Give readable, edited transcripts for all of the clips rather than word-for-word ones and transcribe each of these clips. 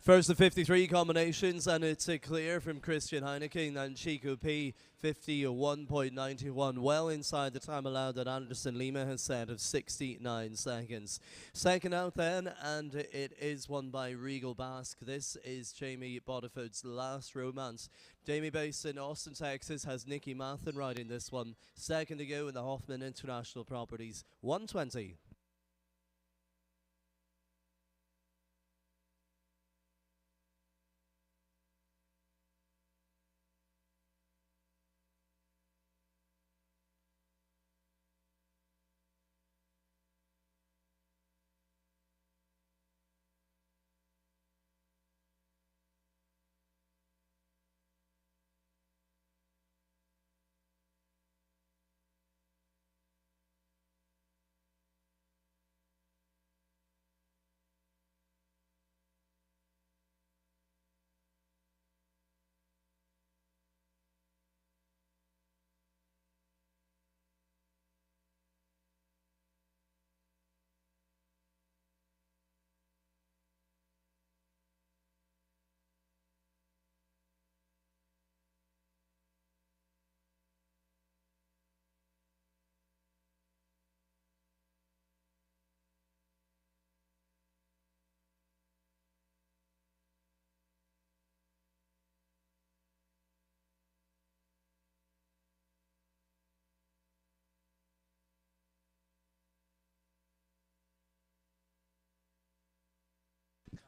First the 53 combinations, and it's a clear from Christian Heineken and Chico P. 51.91, well inside the time allowed that Anderson Lima has set of 69 seconds. Second out then, and it is won by Regal Basque. This is Jamie Bodefoot's Last Romance. Jamie, based in Austin, Texas, has Nicky Mathen riding this one. Second to go in the Hoffman International Properties, 120.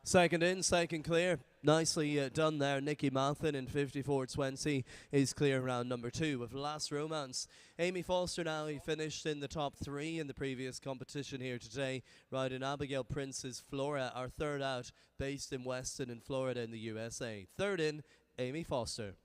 Second in, second clear. Nicely done there. Nicky Mathen in 54.20 is clear round number 2 with Last Romance. Amy Foster now, he finished in the top 3 in the previous competition here today, riding Abigail Prince's Flora, our third out, based in Weston in Florida in the USA. Third in, Amy Foster.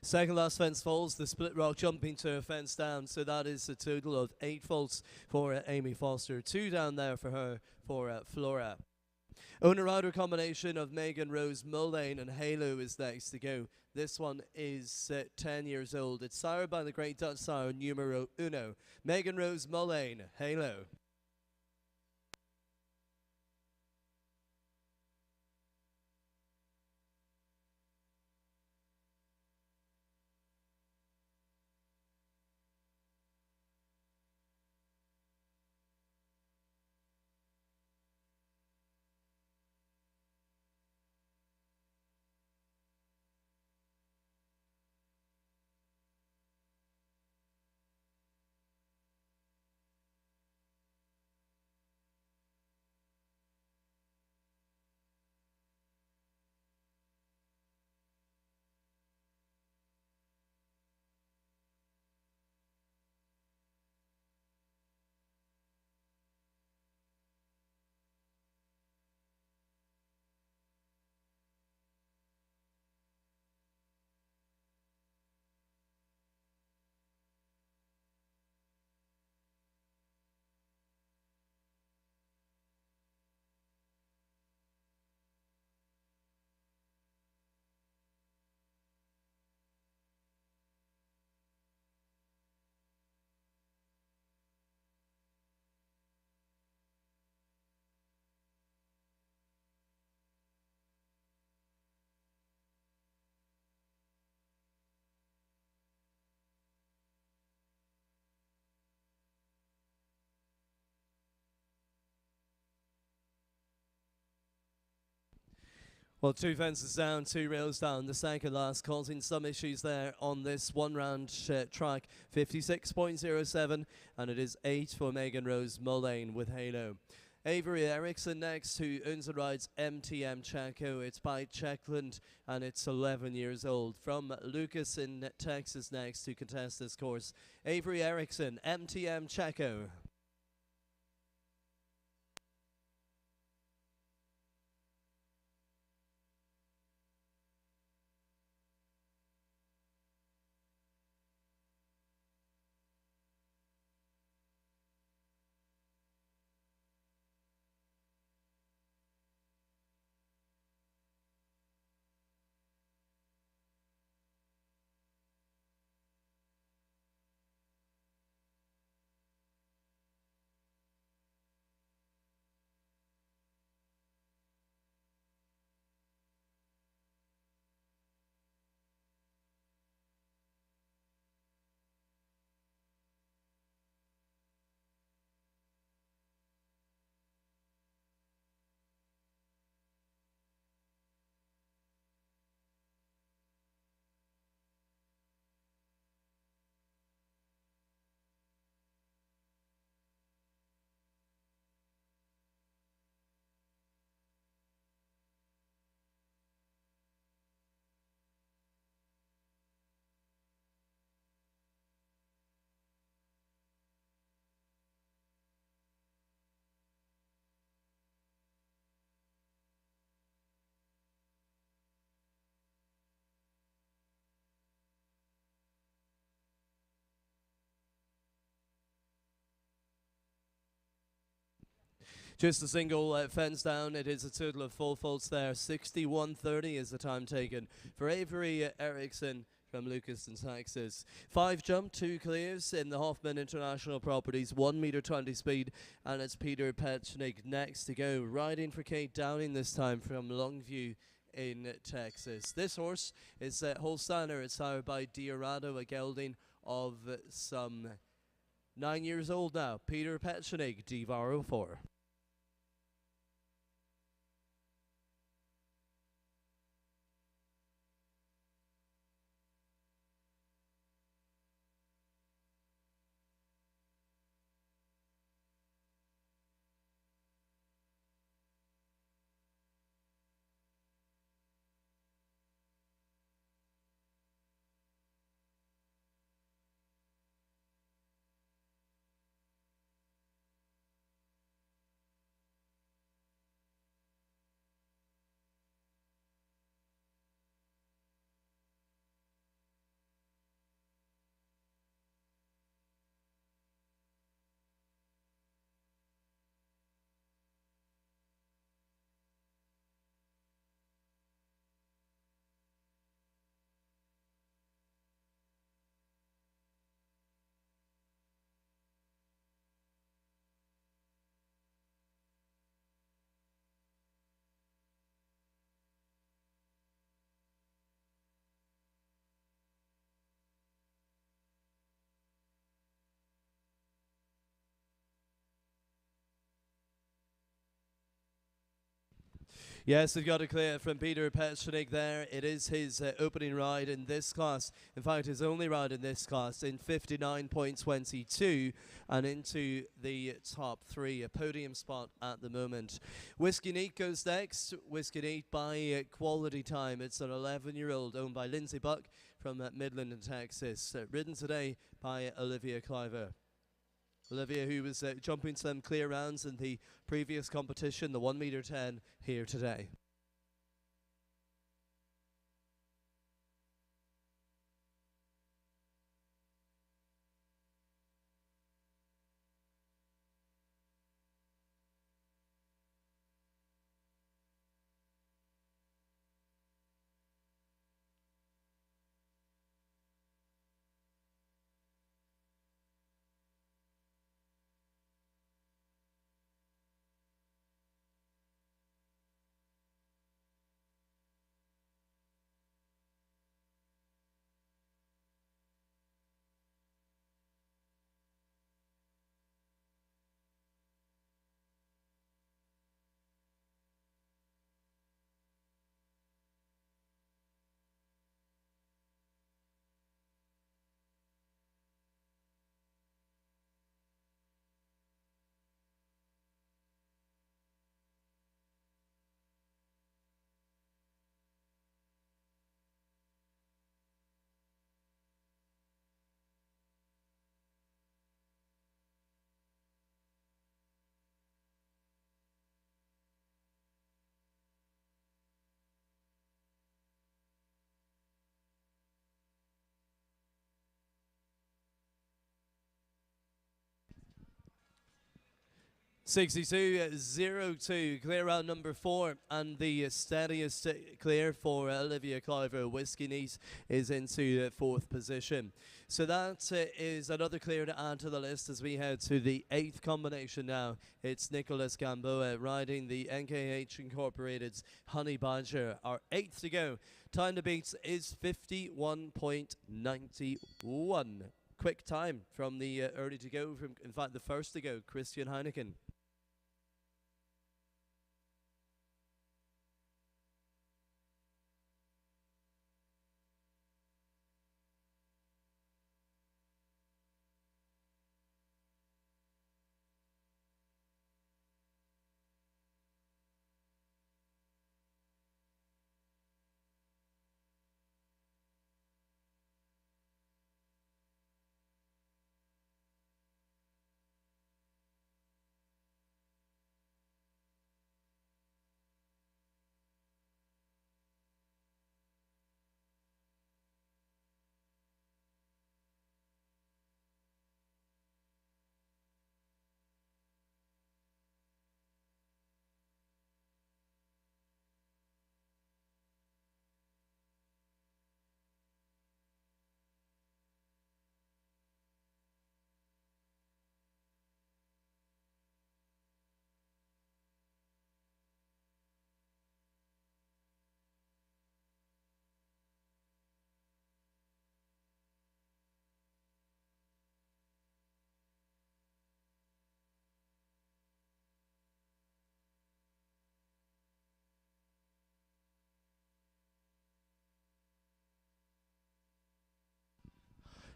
Second last fence falls, the split rock jumping to a fence down, so that is a total of 8 faults for Amy Foster. 2 down there for her for Flora. Owner-rider combination of Megan Rose Mullane and Halo is next to go. This one is 10 years old. It's sired by the great Dutch sire numero uno. Megan Rose Mullane, Halo. Well, two fences down, two rails down, the second last, causing some issues there on this one-round track. 56.07, and it is 8 for Megan Rose Mullane with Halo. Avery Eriksson next, who owns and rides MTM Chaco. It's by Checkland, and it's 11 years old. From Lucas in Texas next to contest this course. Avery Eriksson, MTM Chaco. Just a single fence down. It is a total of 4 faults there. 61.30 is the time taken for Avery Eriksson from Lucas in Texas. 5 jump, 2 clears in the Hoffman International Properties, 1 meter 20 speed, and it's Peter Petchnik next to go. Riding for Kate Downing this time from Longview in Texas. This horse is Holsteiner. It's hired by Diorado, a gelding of some 9 years old now. Peter Petchnik, Devaro 4. Yes, we've got a clear from Peter Petchnik there. It is his opening ride in this class. In fact, his only ride in this class in 59.22 and into the top 3. A podium spot at the moment. Whiskey Neat goes next. Whiskey Neat by Quality Time. It's an 11-year-old owned by Lindsay Buck from Midland in Texas. Ridden today by Olivia Cliver. Olivia, who was jumping some clear rounds in the previous competition, the 1 meter 10 here today. 62.02, clear round number 4, and the steadiest clear for Olivia Cliver. Whiskey Nice is into 4th position. So that is another clear to add to the list as we head to the 8th combination now. It's Nicholas Gamboa riding the NKH Incorporated's Honey Badger. Our 8th to go. Time to beat is 51.91. Quick time from the early to go, from in fact the first to go, Christian Heineken.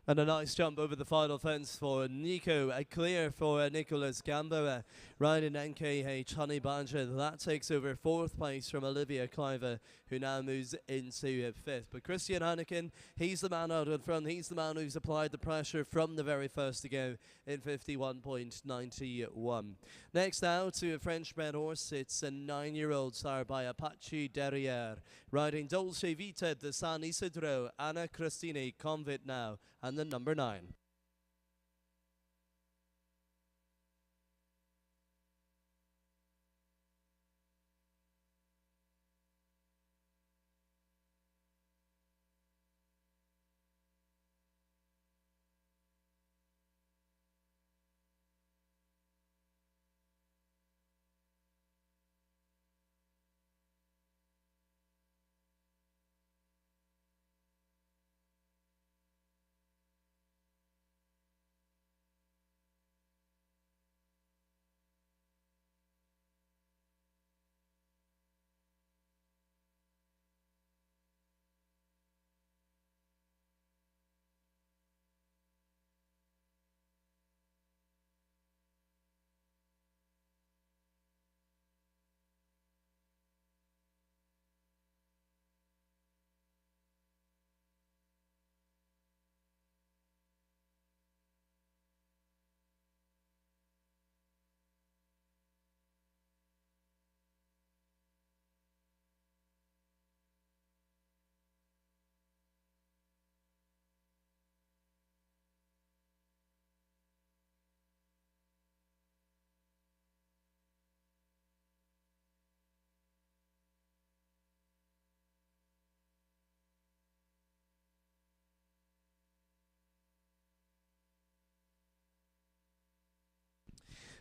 And a nice jump over the final fence for Nico. A clear for Nicholas Gamboa riding NKH Honey Badger. That takes over 4th place from Olivia Cliver, who now moves into 5th. But Christian Heineken, he's the man out in front. He's the man who's applied the pressure from the very first to go in 51.91. Next now to a French-bred horse. It's a 9-year-old sire by Apache Derriere, riding Dolce Vita de San Isidro, Anna Christine Convit now, and the number 9.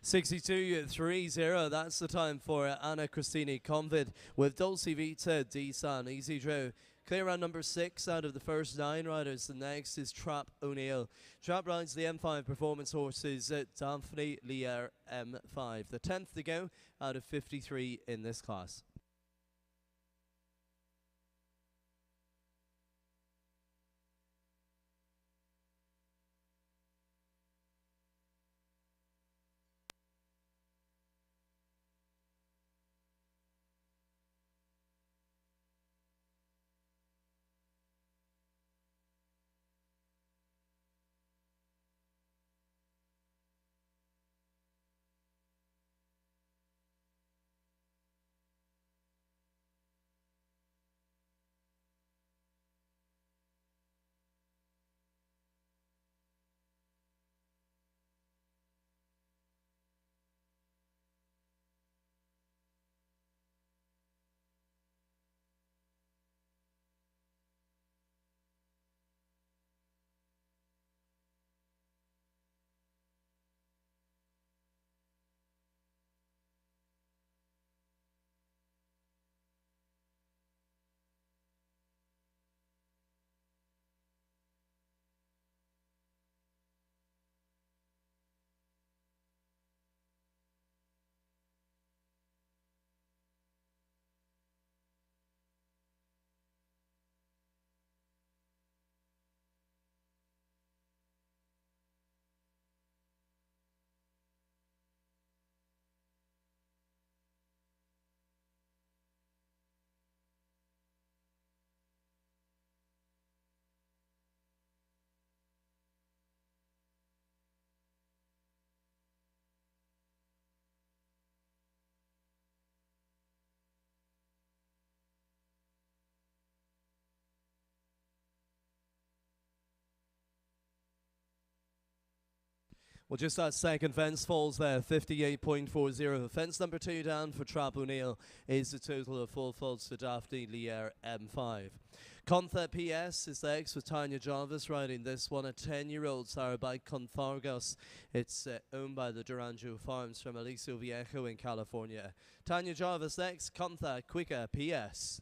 .62.30, that's the time for Anna Christine Convid with Dolce Vita di San Isidro. Clear round number 6 out of the first 9 riders. The next is Trap O'Neill. Trap rides the M5 performance horses at Daphne Lear M5. The 10th to go out of 53 in this class. Well, just that second fence falls there, 58.40. Fence number 2 down for Trap O'Neill is a total of 4 faults for Daphne Lier M5. Contha PS is next with Tanya Jarvis riding this one, a 10-year-old Sarah by Conthargos. It's owned by the Durango Farms from Aliso Viejo in California. Tanya Jarvis next, Contha Quicker PS.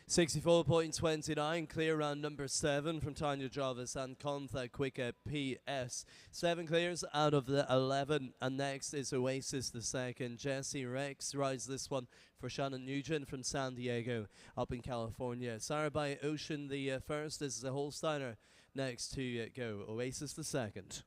64.29, clear round number 7 from Tanya Jarvis and Contha Quicker PS. 7 clears out of the 11, and next is Oasis the second. Jesse Rex rides this one for Shannon Nugent from San Diego up in California. Sarah by Ocean the first. This is a Holsteiner next to go. Oasis the second.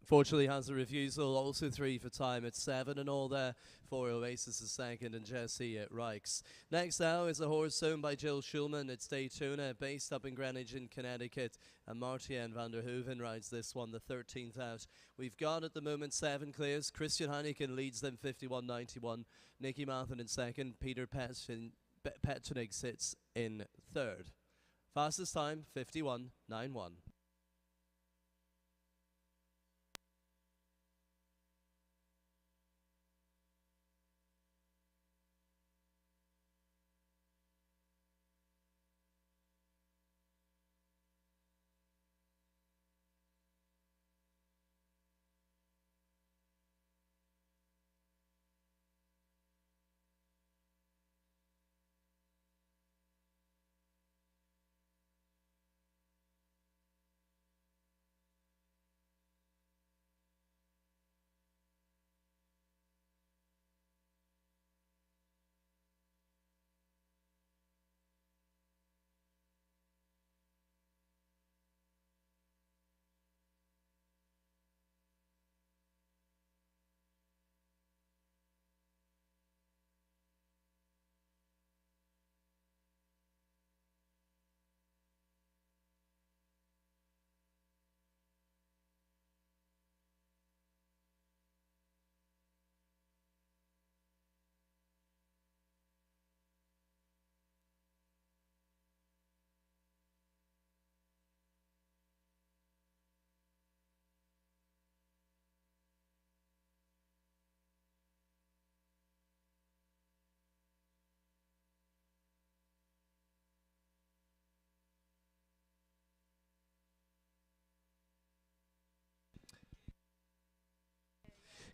Fortunately has a refusal, also 3 for time at 7 and all there for Oasis the second and Jesse at Reichs. Next now is a horse owned by Jill Schulman. It's Daytona, based up in Greenwich in Connecticut, and Martien van der Hoeven rides this one, the 13th out. We've got at the moment 7 clears. Christian Heineken leads them 51.91. Nicky Mathen in second. Peter Pettenig sits in third. Fastest time 51.91.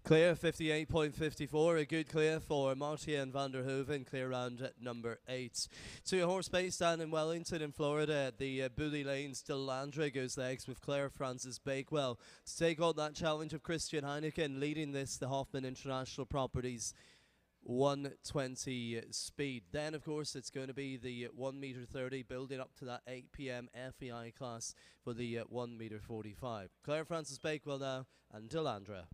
Clear 58.54, a good clear for Martia and Van der Hoeven, clear round at number 8. 2 horse pace down in Wellington in Florida. The Bully Lanes Delandra goes next with Claire Francis Bakewell to take on that challenge of Christian Heineken, leading this, the Hoffman International Properties 120 speed. Then, of course, it's going to be the 1 meter 30, building up to that 8 p.m. FEI class for the 1 meter 45. Claire Francis Bakewell now and Delandra.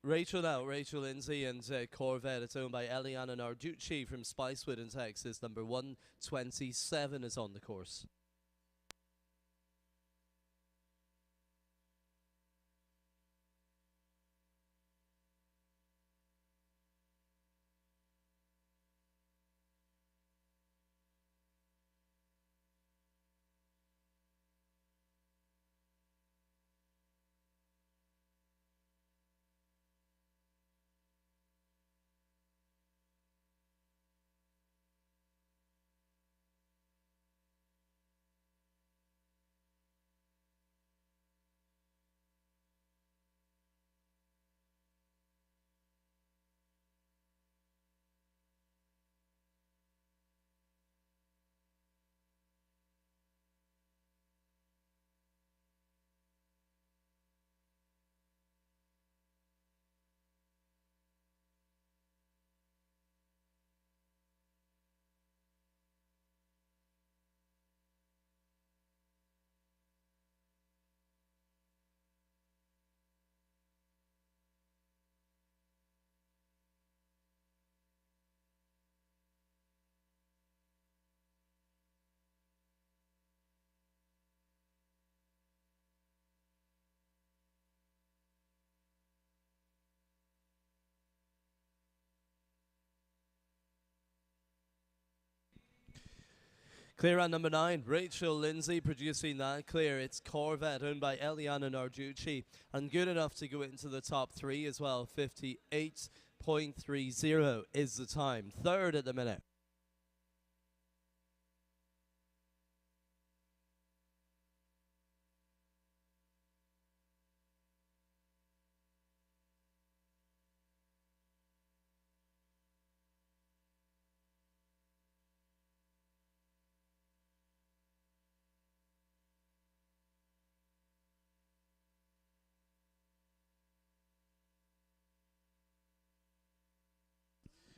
Rachel Lindsay and Corvette. It's owned by Eliana Narducci from Spicewood in Texas. Number 127 is on the course. Clear on number 9, Rachel Lindsay producing that clear. It's Corvette owned by Eliana Narducci and good enough to go into the top 3 as well. 58.30 is the time. Third at the minute.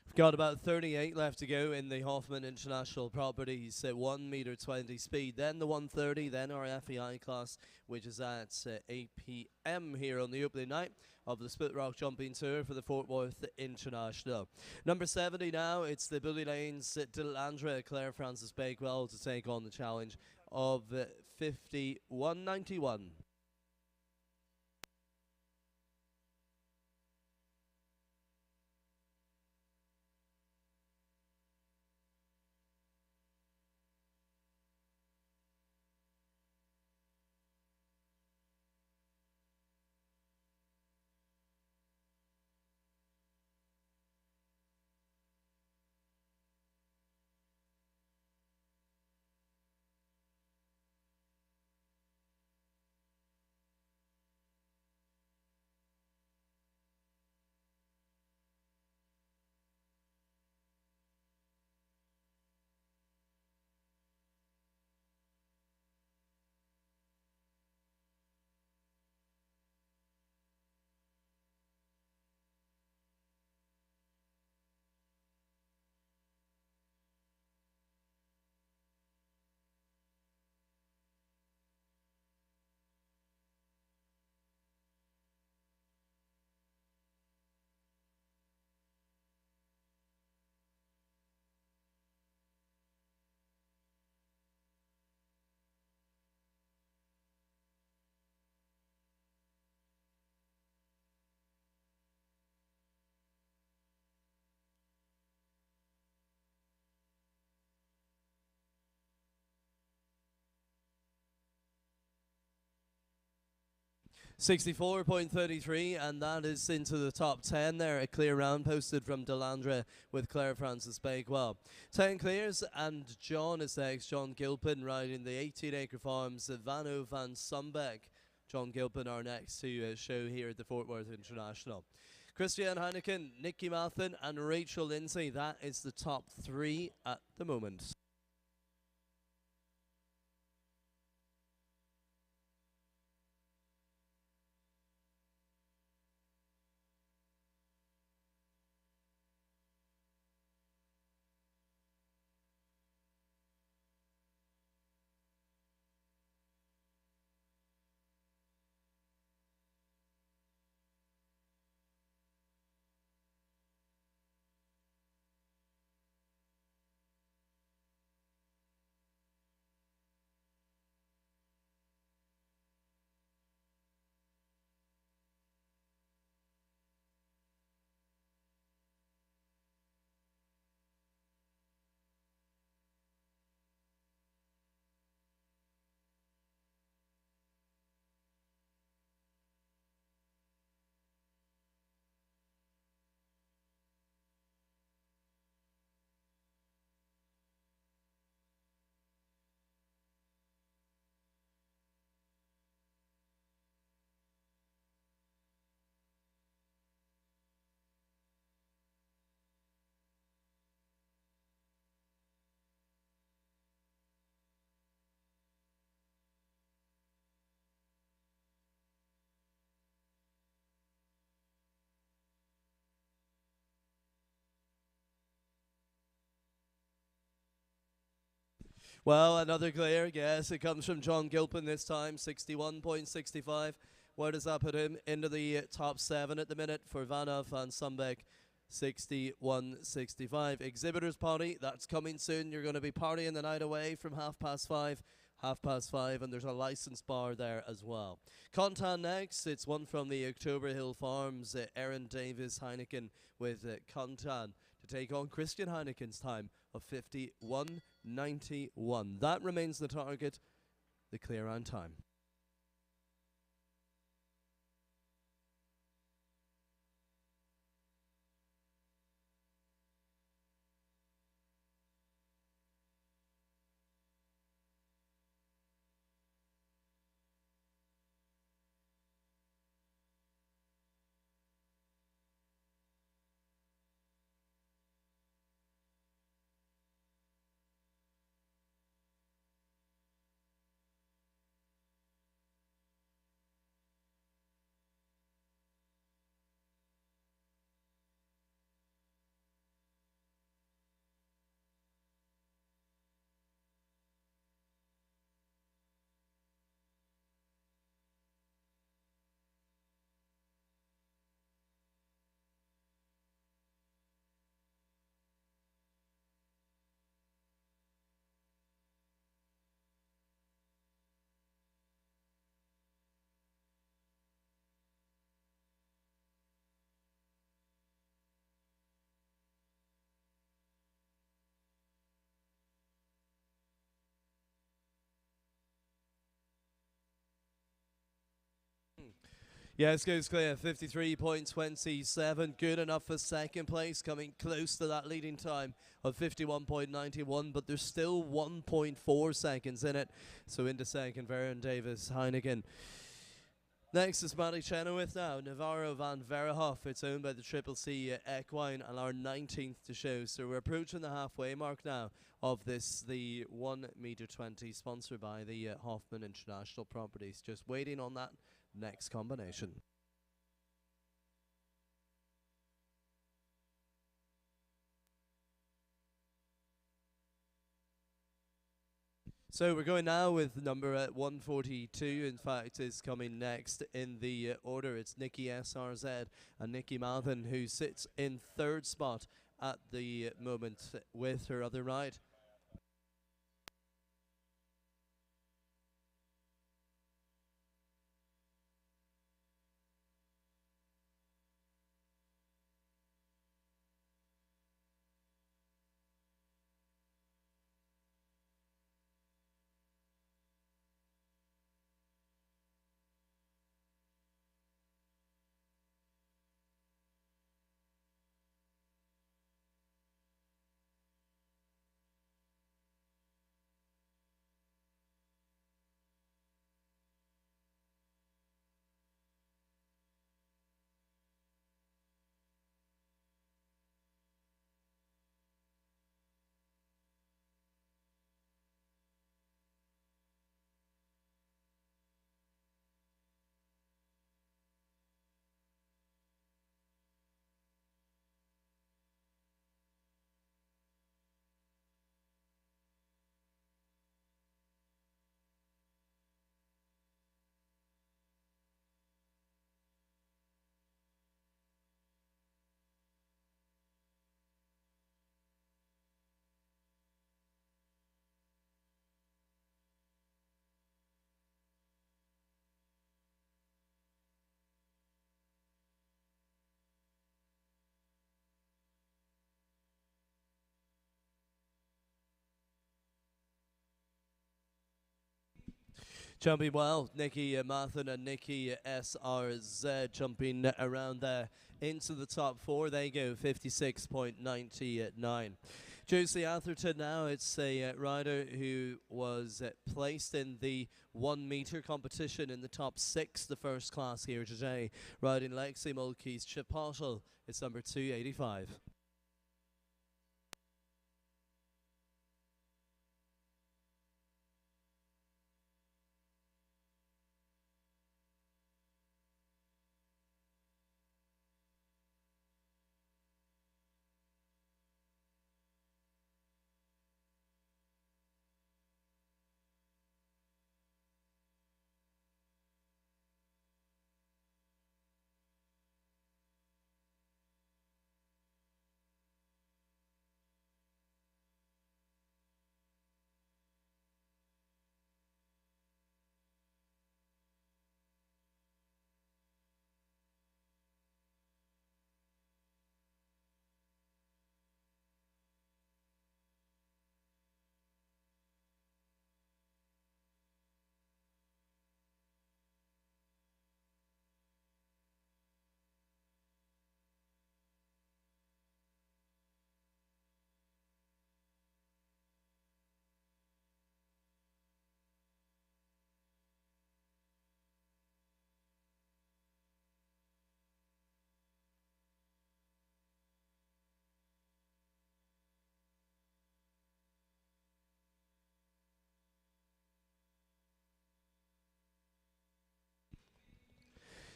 We've got about 38 left to go in the Hoffman International Properties 1 meter 20 speed, then the 130, then our FEI class, which is at 8 p.m. here on the opening night of the Split Rock Jumping Tour for the Fort Worth International. Number 70 now, it's the Bully Lanes Delandra, Claire Francis Bakewell to take on the challenge of 51.91. 64.33, and that is into the top 10 there. A clear round posted from Delandre with Claire Francis Bakewell. 10 clears, and John is next. John Gilpin riding the 18-acre farms of Vano van Sumbeck. John Gilpin are next to show here at the Fort Worth International. Christian Heineken, Nicky Mathen, and Rachel Lindsay. That is the top 3 at the moment. Well, another clear, yes, it comes from John Gilpin this time, 61.65. Where does that put him? Into the top 7 at the minute for Vanaf and Sumbeck, 61.65. Exhibitors Party, that's coming soon. You're going to be partying the night away from 5:30, and there's a license bar there as well. Contan next, it's one from the October Hill Farms, Erin Davis Heineken with Contan to take on Christian Heineken's time of 51.91. That remains the target, the clear round time. Yes, goes clear, 53.27, good enough for second place, coming close to that leading time of 51.91, but there's still 1.4 seconds in it. So into second, Varen Davis Heineken. Next is Matty Chenoweth now, Navarro van Verhoef. It's owned by the Triple C Equine and our 19th to show. So we're approaching the halfway mark now of this, the 1m20, sponsored by the Hoffman International Properties. Just waiting on that next combination. So we're going now with number 142. In fact, is coming next in the order. It's Nikki SRZ and Nicky Mathen, who sits in third spot at the moment with her other ride. Jumping well, Nikki Mathen and Nikki SRZ jumping around there into the top four. They go 56.99. Josie Atherton now, it's a rider who was placed in the 1 metre competition in the top six, the first class here today, riding Lexi Mulkey's Chipotle. It's number 285.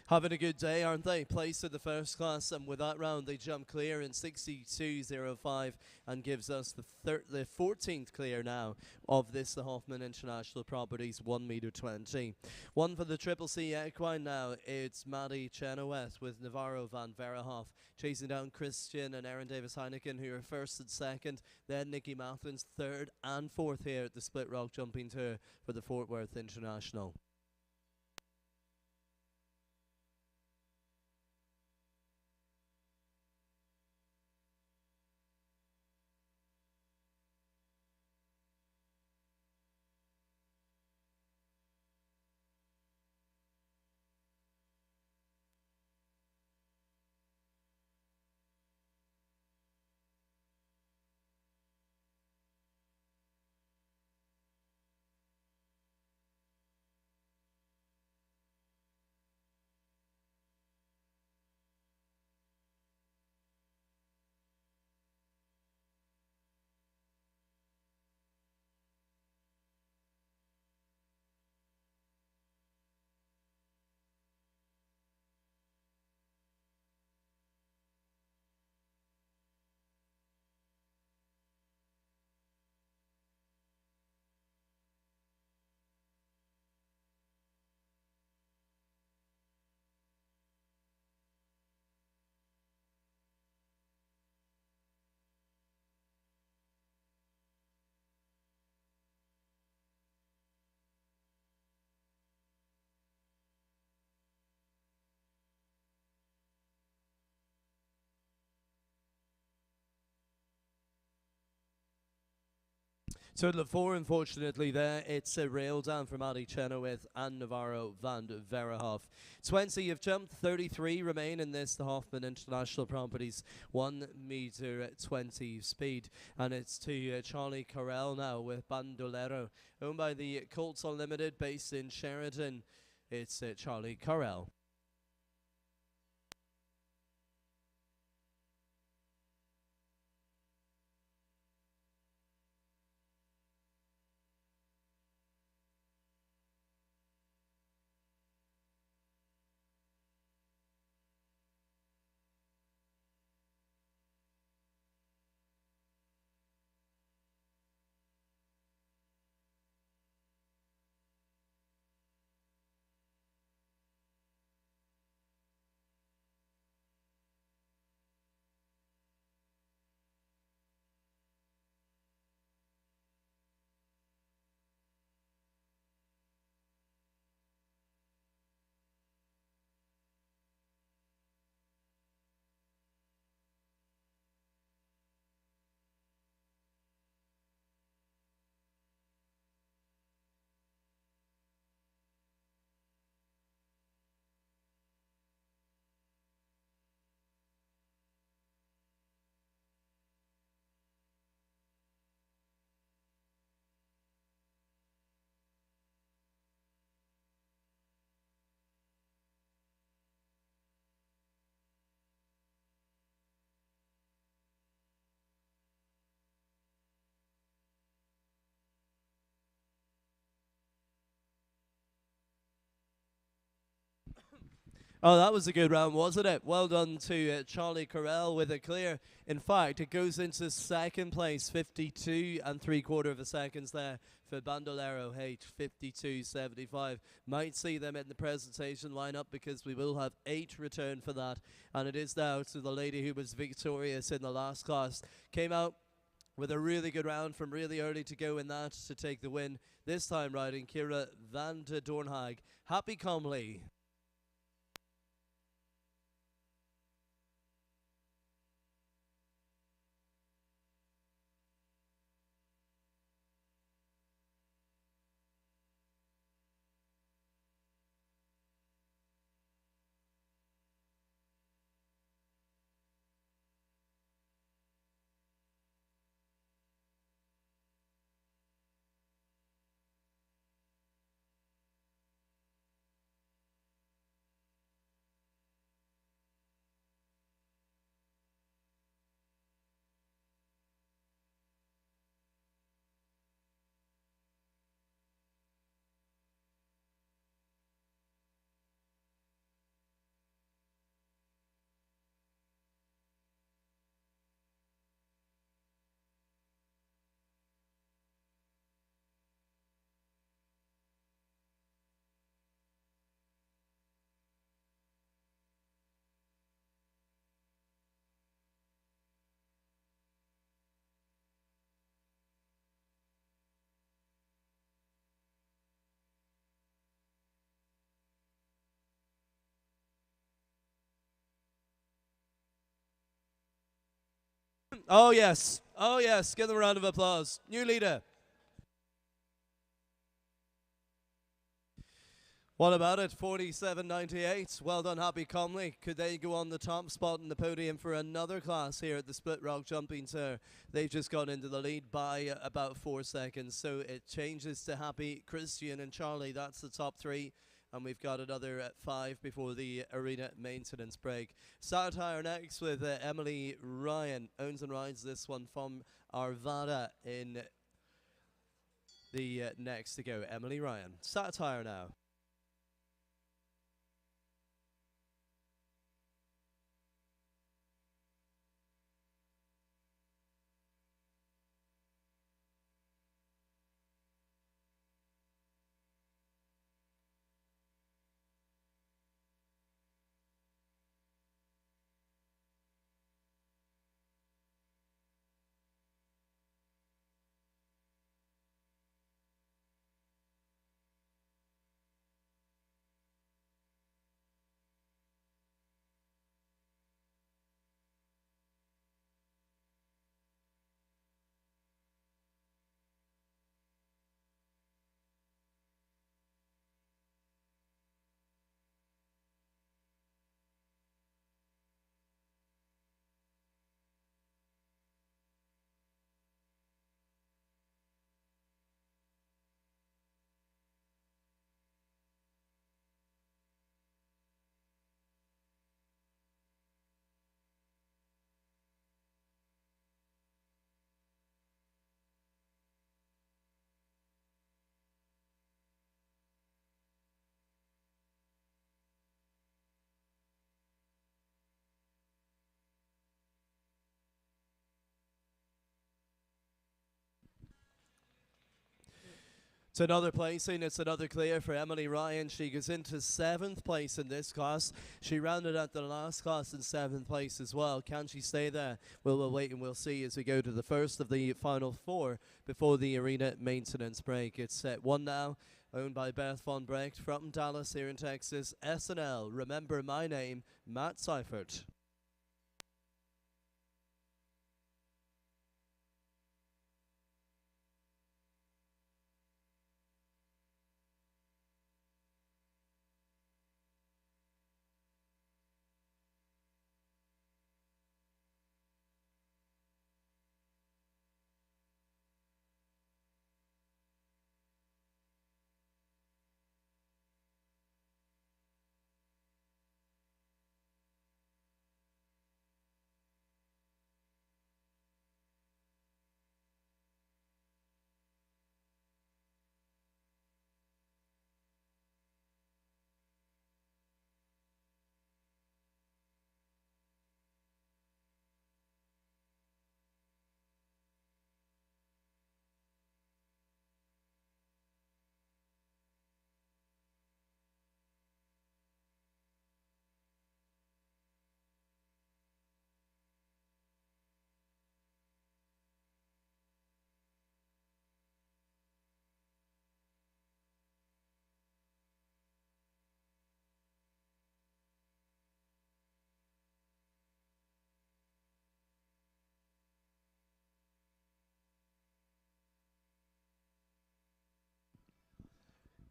Having a good day, aren't they? Placed in the first class, and with that round, they jump clear in 62.05 and gives us the 14th clear now of this, the Hoffman International Properties 1 metre 20. One for the Triple C Equine now. It's Maddie Chenoweth with Navarro van Verhoef chasing down Christian and Erin Davis Heineken, who are first and second. Then Nikki Mathen's third and fourth here at the Split Rock Jumping Tour for the Fort Worth International. So the four, unfortunately, there, it's a rail down from Maddie Chenoweth and Navarro van Verhoef. 20 have jumped, 33 remain in this, the Hoffman International Properties 1 metre 20 speed. And it's to Charlie Carell now with Bandolero, owned by the Colts Unlimited, based in Sheridan. It's Charlie Carell. Oh, that was a good round, wasn't it? Well done to Charlie Carell with a clear. In fact, it goes into second place, 52 and 3/4 of a seconds there for Bandolero H, 52.75. Might see them in the presentation lineup because we will have 8 return for that. And it is now to the lady who was victorious in the last class. Came out with a really good round from really early to go in that to take the win. This time riding Kira van de Doornhaag. Happy Comley. Oh, yes. Oh, yes. Give them a round of applause. New leader. What about it? 47.98. Well done, Happy Comley. Could they go on the top spot in the podium for another class here at the Split Rock Jumping Tour? They've just gone into the lead by about 4 seconds. So it changes to Happy, Christian, and Charlie. That's the top 3. And we've got another 5 before the arena maintenance break. Satire next with Emily Ryan. Owns and rides this one from Arvada in the next to go. Emily Ryan. Satire now. It's another placing. It's another clear for Emily Ryan. She goes into 7th place in this class. She rounded out the last class in 7th place as well. Can she stay there? Well, we'll wait and we'll see as we go to the first of the final 4 before the arena maintenance break. It's set 1 now, owned by Beth Von Brecht from Dallas here in Texas. SNL, Remember My Name, Matt Seifert.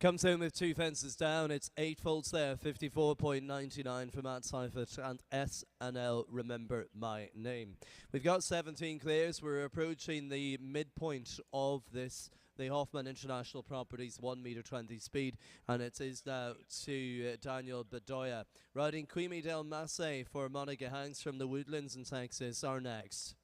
Comes in with 2 fences down. It's 8 faults there. 54.99 for Matt Seifert and S&L Remember My Name. We've got 17 clears. We're approaching the midpoint of this, the Hoffman International Properties 1 meter 20 speed, and it is now to Daniel Bedoya. Riding Queemy Del Masse for Monica Hanks from the Woodlands in Texas are next.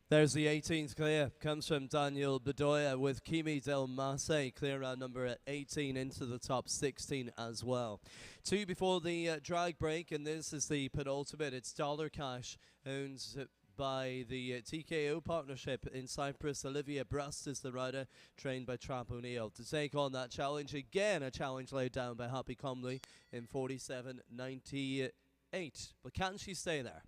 There's the 18th clear. Comes from Daniel Bedoya with Kimi Del Masse. Clear round number 18 into the top 16 as well. 2 before the drag break, and this is the penultimate. It's Dollar Cash, owned by the TKO partnership in Cyprus. Olivia Brust is the rider, trained by Trap O'Neill. To take on that challenge, again a challenge laid down by Happy Comley in 47.98. But can she stay there?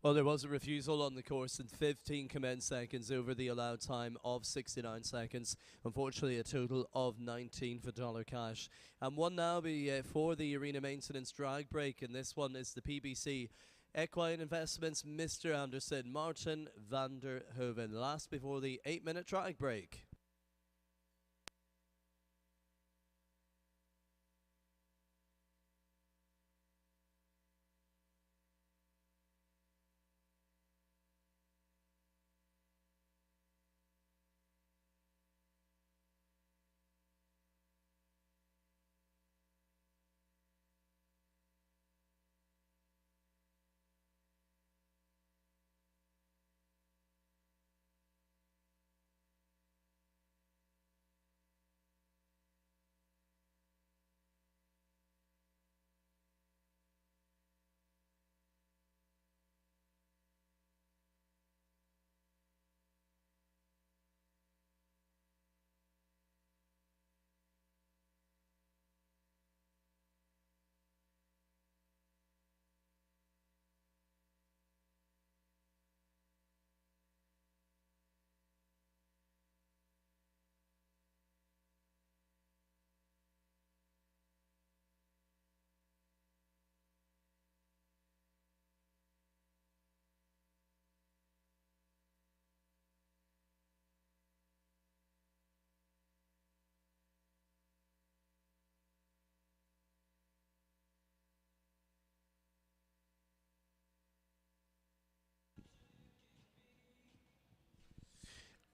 Well, there was a refusal on the course in 15 commenced seconds over the allowed time of 69 seconds. Unfortunately, a total of 19 for Dollar Cash. And one now for the arena maintenance drag break, and this one is the PBC Equine Investments Mr. Anderson, Martin van der Hoven. Last before the 8-minute drag break.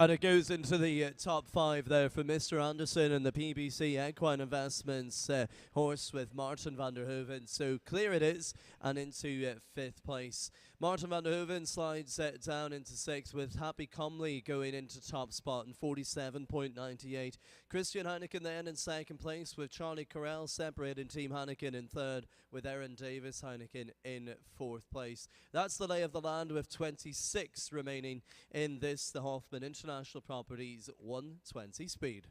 And it goes into the top five there for Mr. Anderson and the PBC Equine Investments horse with Martin van der Hoeven. So clear it is and into fifth place. Martin van der Hoeven slides down into sixth with Happy Comley going into top spot in 47.98. Christian Heineken then in second place with Charlie Corral separating Team Heineken in third with Aaron Davis Heineken in fourth place. That's the lay of the land with 26 remaining in this, the Hoffman International Properties 120 speed.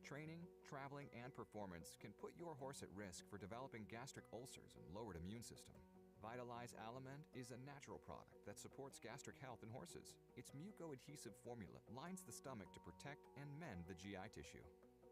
Training, traveling, and performance can put your horse at risk for developing gastric ulcers and lowered immune system. Vitalize Aliment is a natural product that supports gastric health in horses. Its muco-adhesive formula lines the stomach to protect and mend the GI tissue.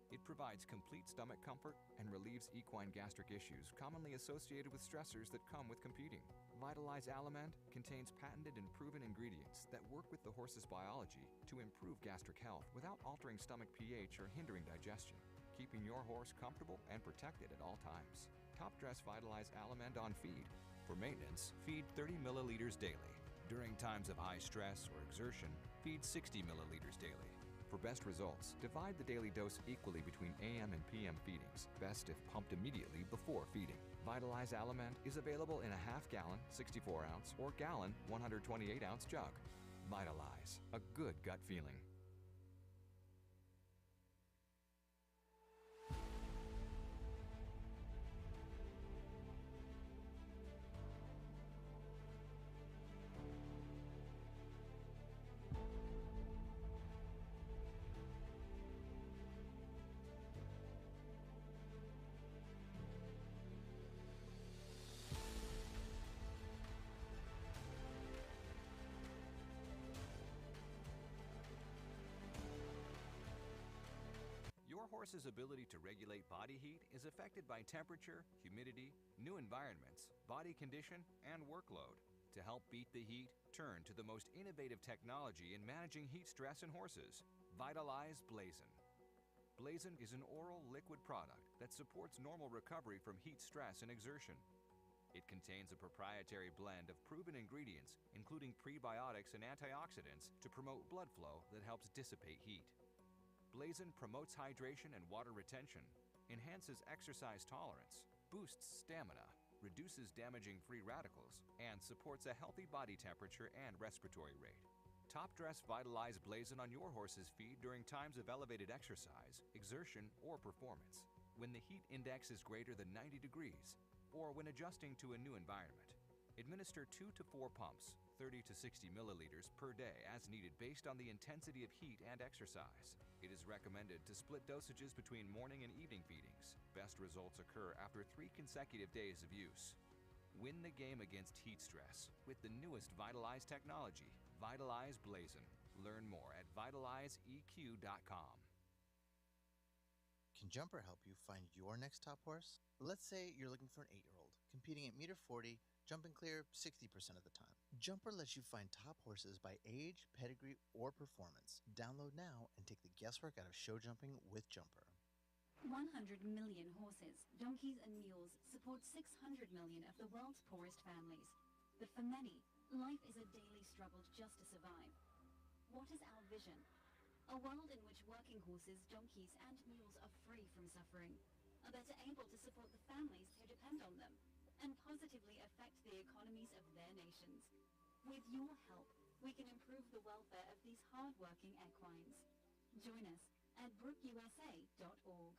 It provides complete stomach comfort and relieves equine gastric issues commonly associated with stressors that come with competing. Vitalize Aliment contains patented and proven ingredients that work with the horse's biology to improve gastric health without altering stomach pH or hindering digestion, keeping your horse comfortable and protected at all times. Top dress Vitalize Aliment on feed. For maintenance, feed 30 milliliters daily. During times of high stress or exertion, feed 60 milliliters daily. For best results, divide the daily dose equally between AM and PM feedings, best if pumped immediately before feeding. Vitalize Aliment is available in a half-gallon, 64-ounce, or gallon, 128-ounce jug. Vitalize, a good gut feeling. Your horse's ability to regulate body heat is affected by temperature, humidity, new environments, body condition, and workload. To help beat the heat, turn to the most innovative technology in managing heat stress in horses. Vitalize Blazon. Blazon is an oral liquid product that supports normal recovery from heat stress and exertion. It contains a proprietary blend of proven ingredients, including prebiotics and antioxidants, to promote blood flow that helps dissipate heat. Blazon promotes hydration and water retention, enhances exercise tolerance, boosts stamina, reduces damaging free radicals, and supports a healthy body temperature and respiratory rate. Top dress Vitalize Blazon on your horse's feed during times of elevated exercise, exertion, or performance, when the heat index is greater than 90 degrees, or when adjusting to a new environment. Administer 2 to 4 pumps, 30 to 60 milliliters per day as needed based on the intensity of heat and exercise. It is recommended to split dosages between morning and evening feedings. Best results occur after 3 consecutive days of use. Win the game against heat stress with the newest Vitalize technology, Vitalize Blazon. Learn more at vitalizeeq.com. Can Jumper help you find your next top horse? Let's say you're looking for an 8-year-old, competing at meter 40, jumping clear 60% of the time. Jumper lets you find top horses by age, pedigree, or performance. Download now and take the guesswork out of show jumping with Jumper. 100 million horses, donkeys and mules support 600 million of the world's poorest families. But for many, life is a daily struggle just to survive. What is our vision? A world in which working horses, donkeys and mules are free from suffering, are better able to support the families who depend on them, and positively affect the economies of their nations. With your help, we can improve the welfare of these hard-working equines. Join us at brookusa.org.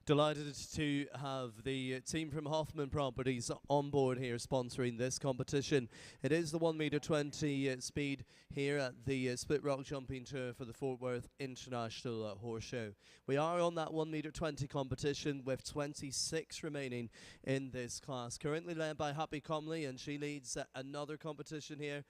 Delighted to have the team from Hoffman Properties on board here sponsoring this competition. It is the 1 meter 20 speed here at the Split Rock Jumping Tour for the Fort Worth International Horse Show. We are on that 1 meter 20 competition with 26 remaining in this class. Currently led by Happy Comley, and she leads another competition here,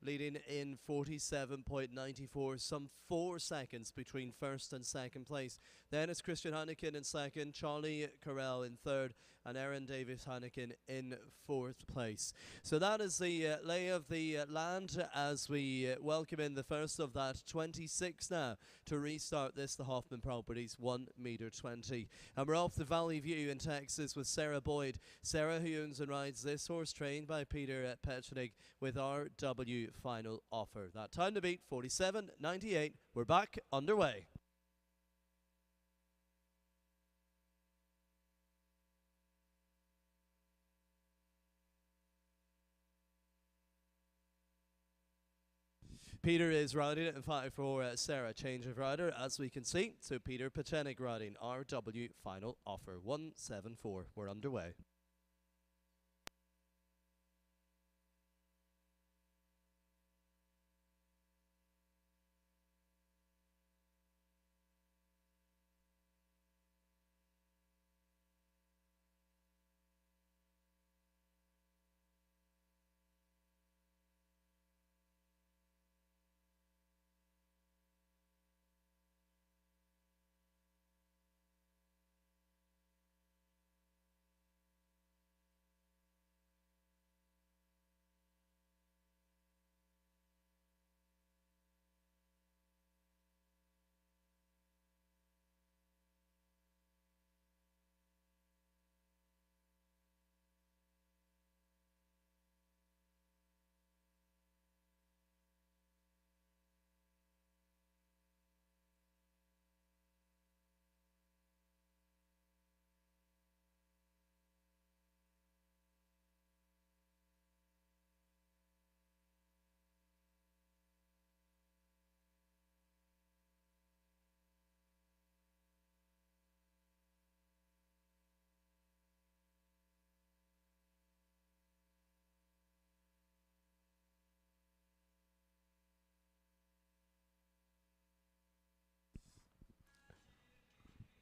leading in 47.94, some 4 seconds between first and second place. Then it's Christian Heineken in second, Charlie Carell in third, and Aaron Davis Heineken in fourth place. So that is the lay of the land as we welcome in the first of that 26 now to restart this, the Hoffman Properties 1 meter 20. And we're off to Valley View in Texas with Sarah Boyd. Sarah, who owns and rides this horse, trained by Peter Petchenig, with RW Final Offer. That time to beat, 47.98. We're back underway. Peter is riding it in 5 for Sarah. Change of rider, as we can see. So Peter Petchenig riding RW Final Offer 174. We're underway.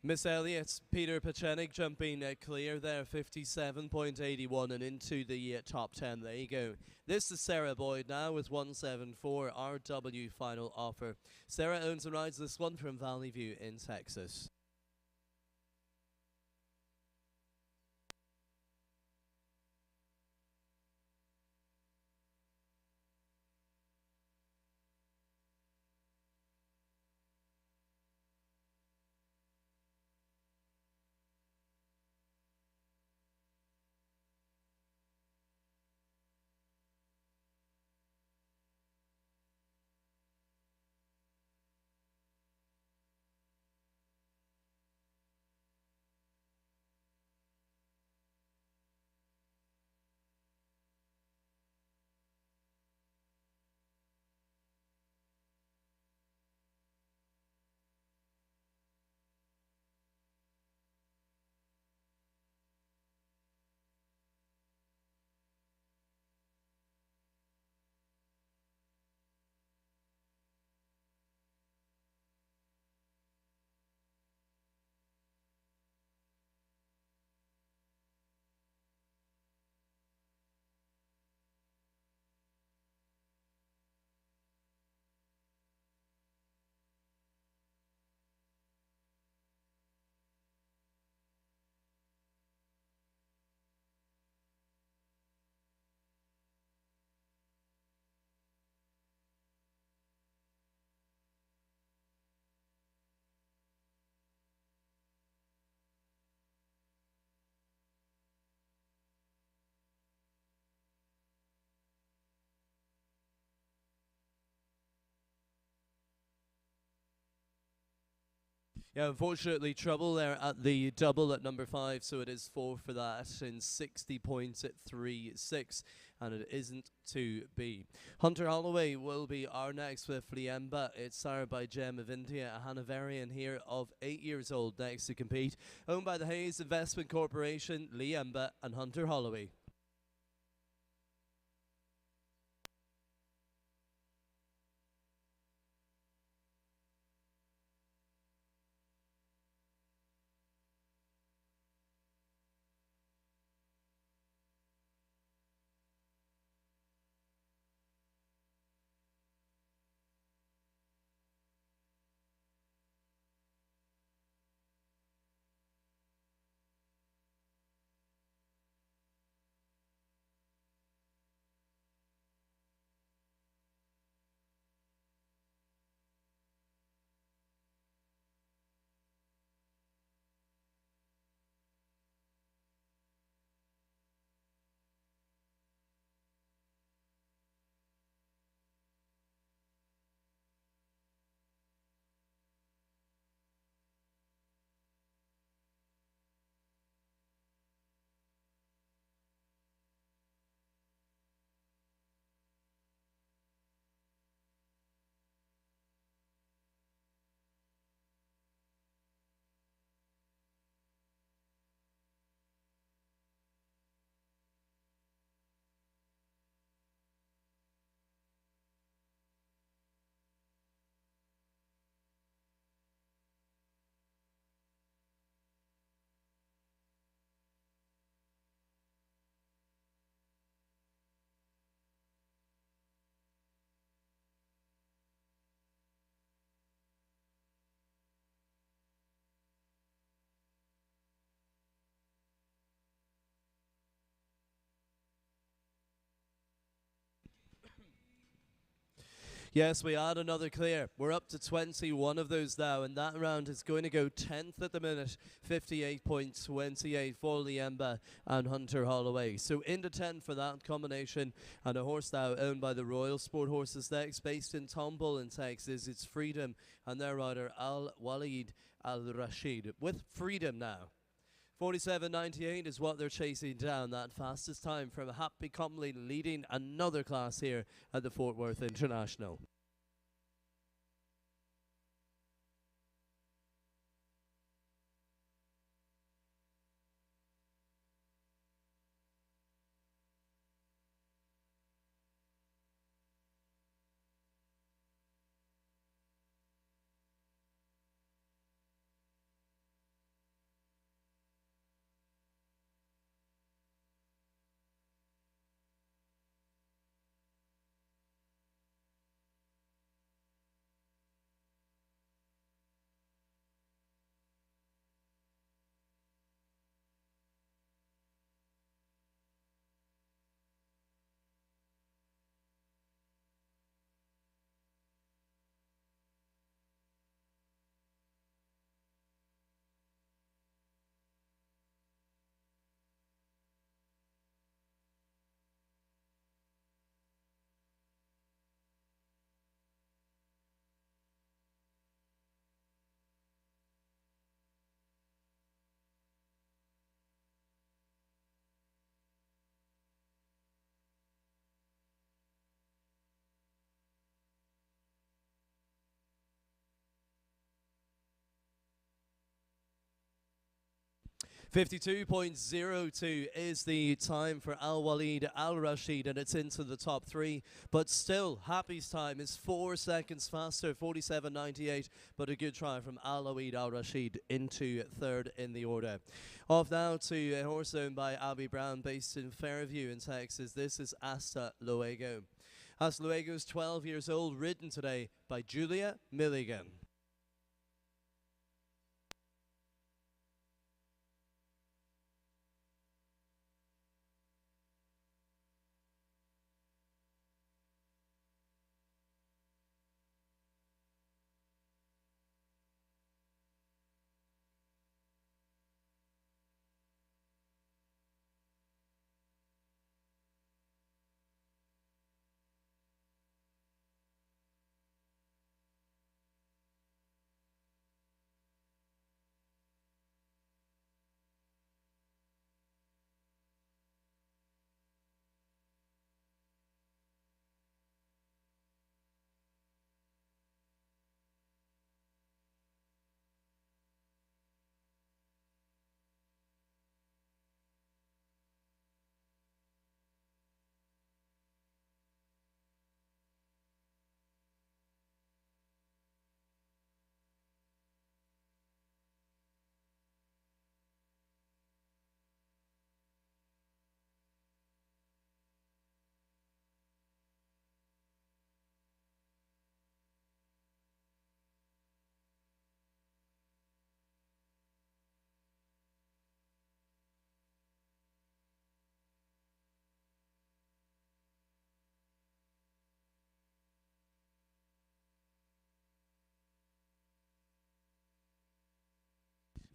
Miss Elliott's Peter Petchenig jumping clear there, 57.81 and into the top 10. There you go. This is Sarah Boyd now with 174 RW Final Offer. Sarah owns and rides this one from Valley View in Texas. Yeah, unfortunately, trouble there at the double at number 5, so it is 4 for that in 60 points at 3-6, and it isn't to be. Hunter Holloway will be our next with Liemba. It's sired by Gem of India, a Hanoverian here of 8 years old, next to compete. Owned by the Hayes Investment Corporation, Liemba and Hunter Holloway. Yes, we had another clear. We're up to 21 of those now, and that round is going to go 10th at the minute, 58.28 for Liemba and Hunter Holloway. So into 10 for that combination, and a horse now owned by the Royal Sport Horses next, based in Tomball in Texas. It's Freedom, and their rider Al-Walid Al-Rashid with Freedom now. 47.98 is what they're chasing down. That fastest time from Happy Comley, leading another class here at the Fort Worth International. .02 is the time for Al Walid Al Rashid, and it's into the top 3. But still, Happy's time is 4 seconds faster, 47.98. But a good try from Al Walid Al Rashid into 3rd in the order. Off now to a horse owned by Abby Brown, based in Fairview in Texas. This is Hasta Luego. Hasta Luego is 12 years old, ridden today by Julia Milligan.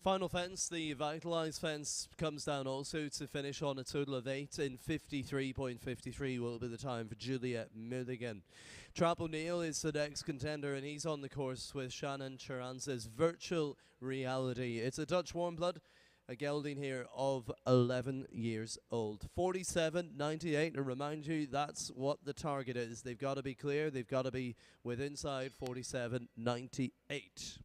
Final fence, the vitalized fence, comes down also to finish on a total of 8 in 53.53 will be the time for Juliet Milligan. Trap O'Neill is the next contender, and he's on the course with Shannon Chiranza's Virtual Reality. It's a Dutch warm blood, a gelding here of 11 years old. 47.98, and remind you that's what the target is. They've got to be clear, they've got to be with inside 47.98.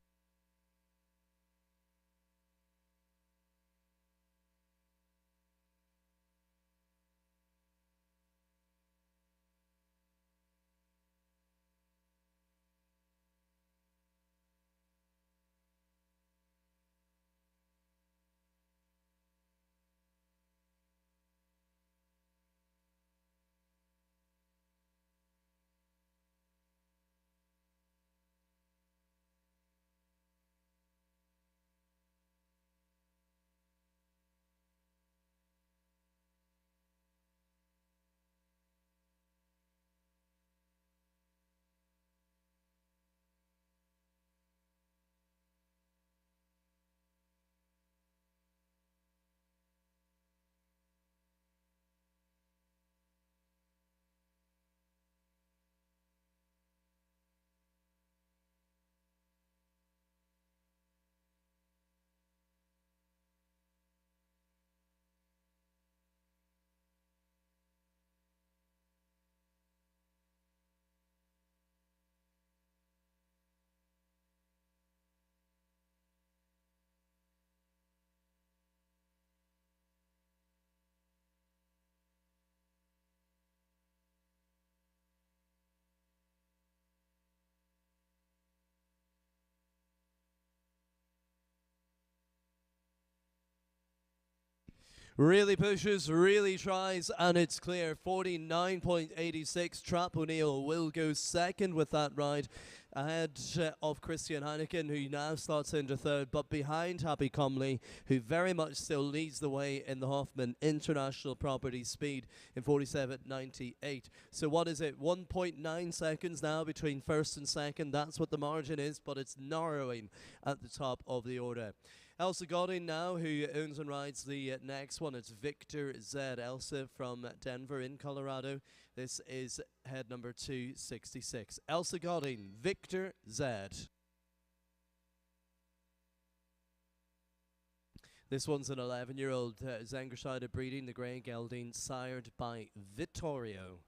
Really pushes, really tries, and it's clear. 49.86. Trap O'Neill will go second with that ride, ahead of Christian Heineken, who now slots into third, but behind Happy Comley, who very much still leads the way in the Hoffman International Property Speed in 47.98. So what is it? 1.9 seconds now between first and second. That's what the margin is, but it's narrowing at the top of the order. Elsa Godin now, who owns and rides the next one. It's Victor Z. Elsa from Denver in Colorado. This is head number 266. Elsa Godin, Victor Z. This one's an 11-year-old Zengerscheide breeding, the grey gelding, sired by Vittorio.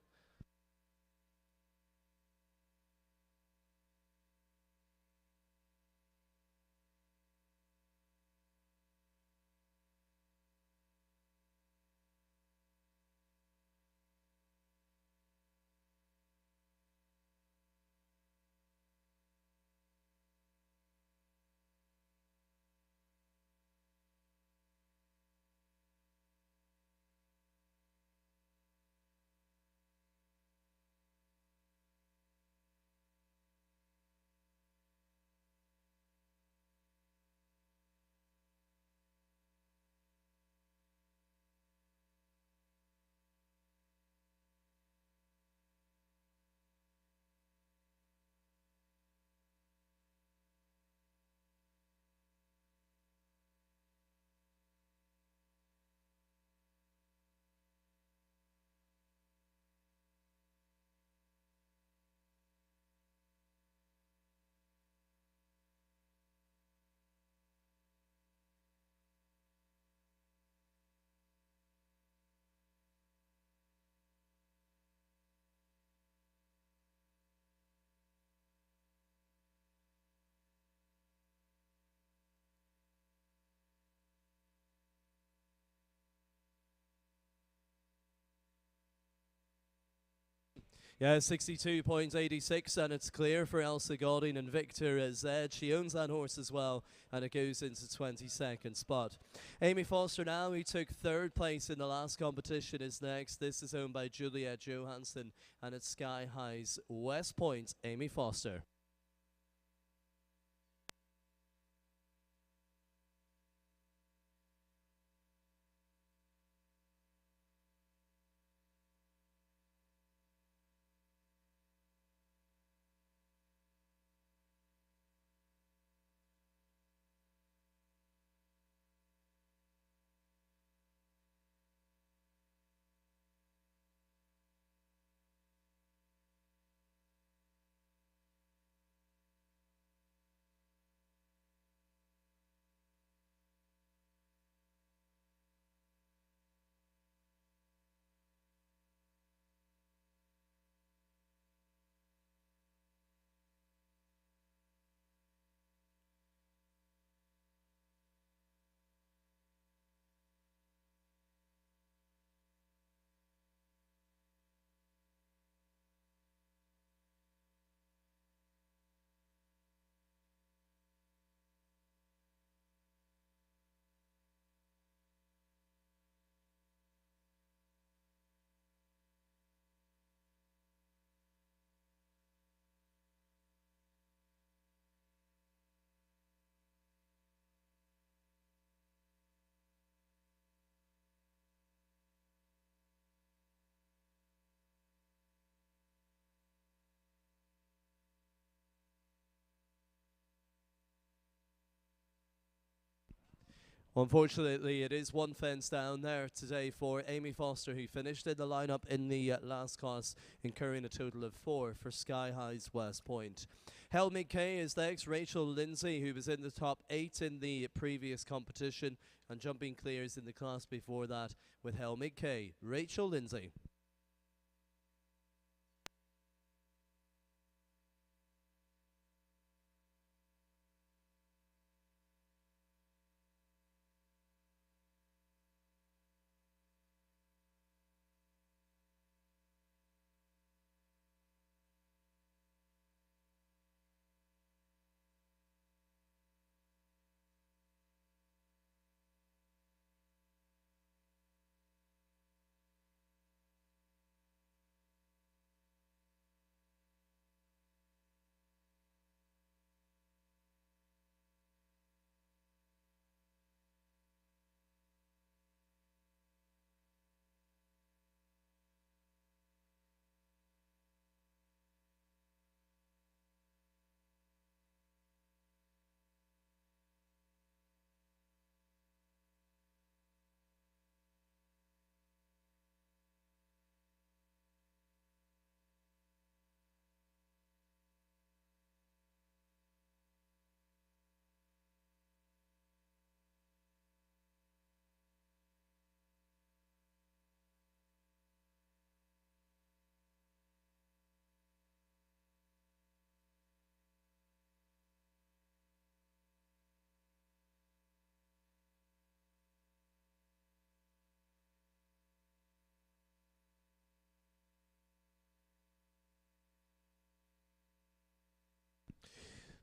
Yeah, 62.86, and it's clear for Elsa Godin and Victor Z. She owns that horse as well, and it goes into 22nd spot. Amy Foster now, who took third place in the last competition, is next. This is owned by Juliet Johansson, and it's Sky High's West Point, Amy Foster. Unfortunately, it is one fence down there today for Amy Foster, who finished in the lineup in the last class, incurring a total of 4 for Sky High's West Point. Helmut K is next. Rachel Lindsay, who was in the top 8 in the previous competition, and jumping clears in the class before that with Helmut K. Rachel Lindsay.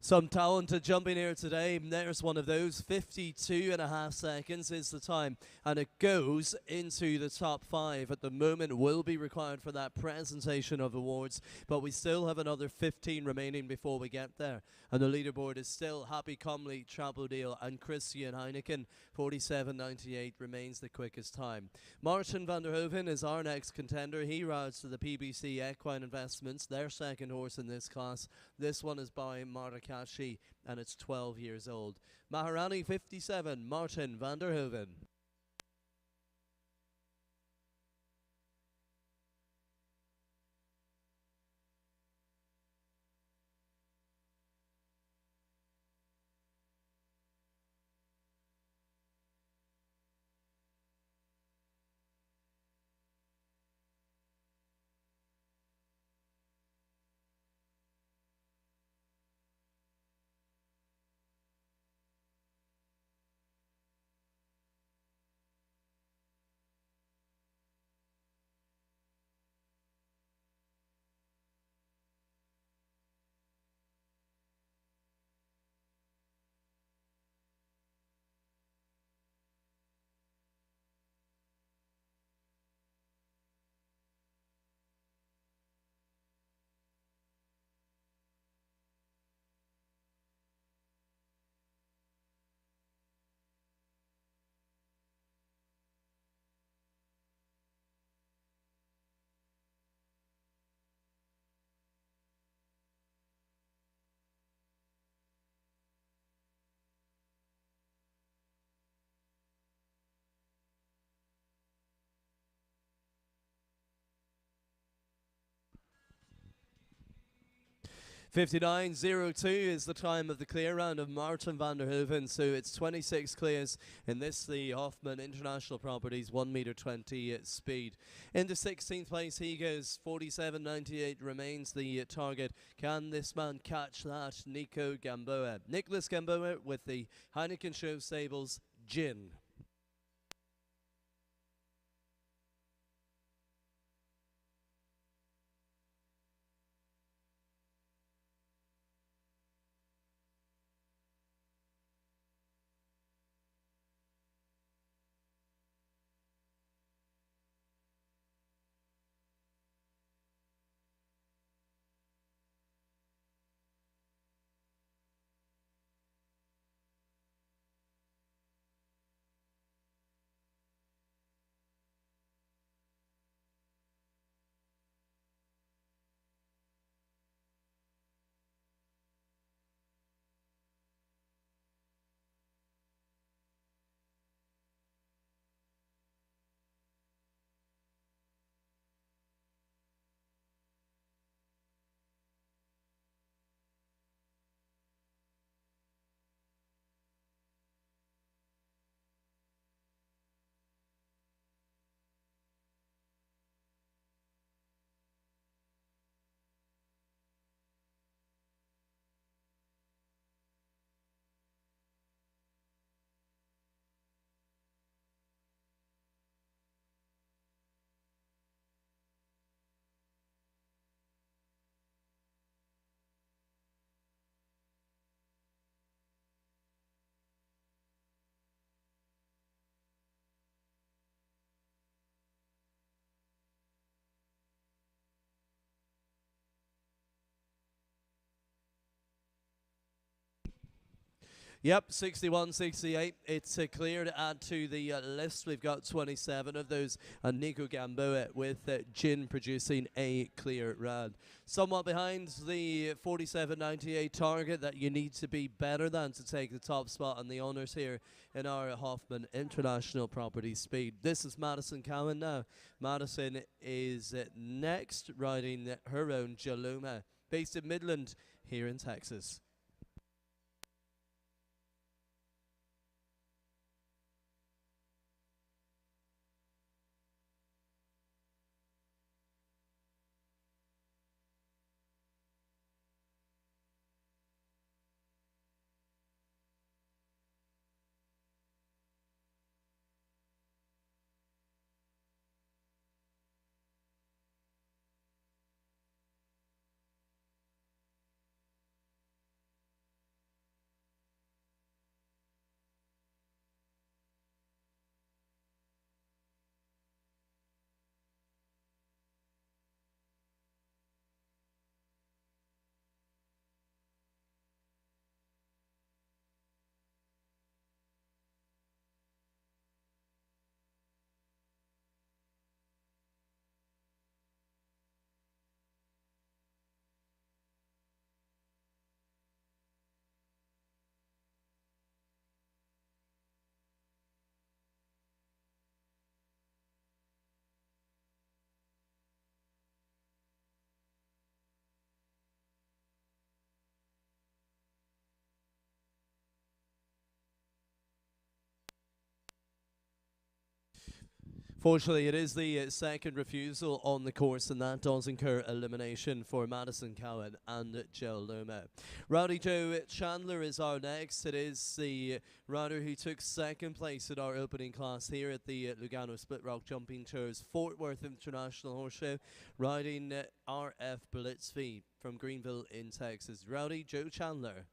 Some talented jumping here today. There's one of those. 52.5 seconds is the time. And it goes into the top 5. At the moment will be required for that presentation of awards. But we still have another 15 remaining before we get there. And the leaderboard is still Happy Comley, Trapodale and Christian Heineken. 47.98 remains the quickest time. Martin van der Hoven is our next contender. He rides to the PBC Equine Investments, their second horse in this class. This one is by Marta Kashi, and it's 12 years old. Maharani 57, Martin van der Hoven. .59.02 is the time of the clear round of Martin van der Hoven, so it's 26 clears in this, the Hoffman International Properties 1 meter 20 speed. Into 16th place he goes. 47.98 remains the target. Can this man catch that? Nico Gamboa. Nicholas Gamboa with the Heineken Show Stables Gin. Yep, 61, 68. It's clear to add to the list. We've got 27 of those. And Nico Gamboa with Jin producing a clear round. Somewhat behind the 47.98 target that you need to be better than to take the top spot on the honours here in our Hoffman International Property Speed. This is Madison Cowan now. Madison is next, riding her own Jaluma, based in Midland here in Texas. Fortunately, it is the second refusal on the course, and that does incur elimination for Madison Cowan and Joe Luma. Rowdy Joe Chandler is our next. It is the rider who took second place in our opening class here at the Lugano Split Rock Jumping Tours Fort Worth International Horse Show, riding RF Blitzfeed from Greenville in Texas. Rowdy Joe Chandler.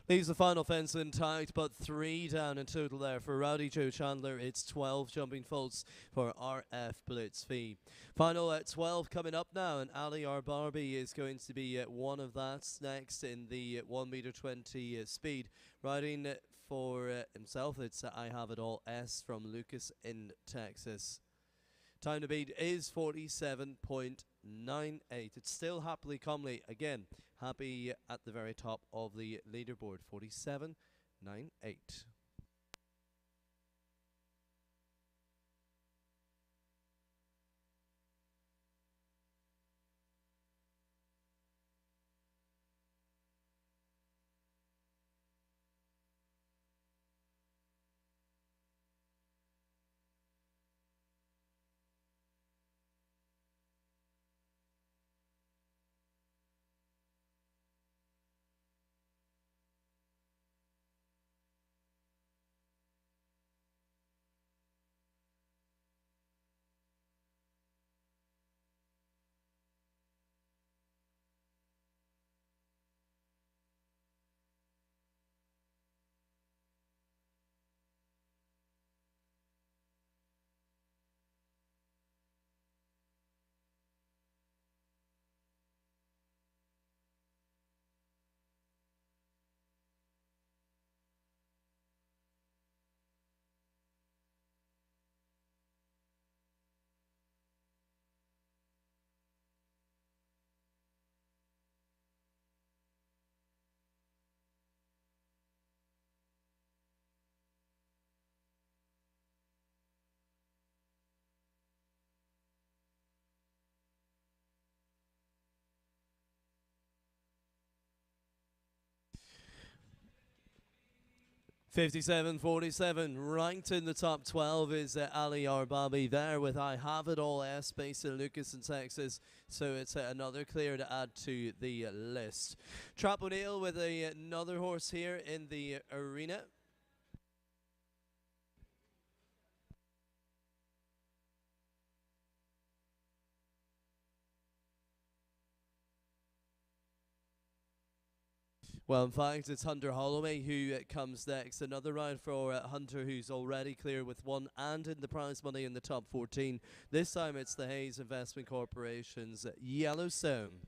Leaves the final fence intact, but 3 down in total there for Rowdy Joe Chandler. It's 12 jumping faults for RF Blitz V. Final at 12 coming up now, and Ali R. Barbie is going to be one of that next in the 1 meter 20 speed. Riding for himself, it's I Have It All S from Lucas in Texas. Time to beat is 47.98. It's still happily comely. Again, happy at the very top of the leaderboard. 47.98. 57-47, ranked in the top 12 is Ali Arbabi there with I Have It All S, based in Lucas in Texas. So it's another clear to add to the list. Trap O'Neill with another horse here in the arena. Well, in fact, it's Hunter Holloway who comes next. Another round for Hunter, who's already clear with one and in the prize money in the top 14. This time it's the Hayes Investment Corporation's Yellowstone.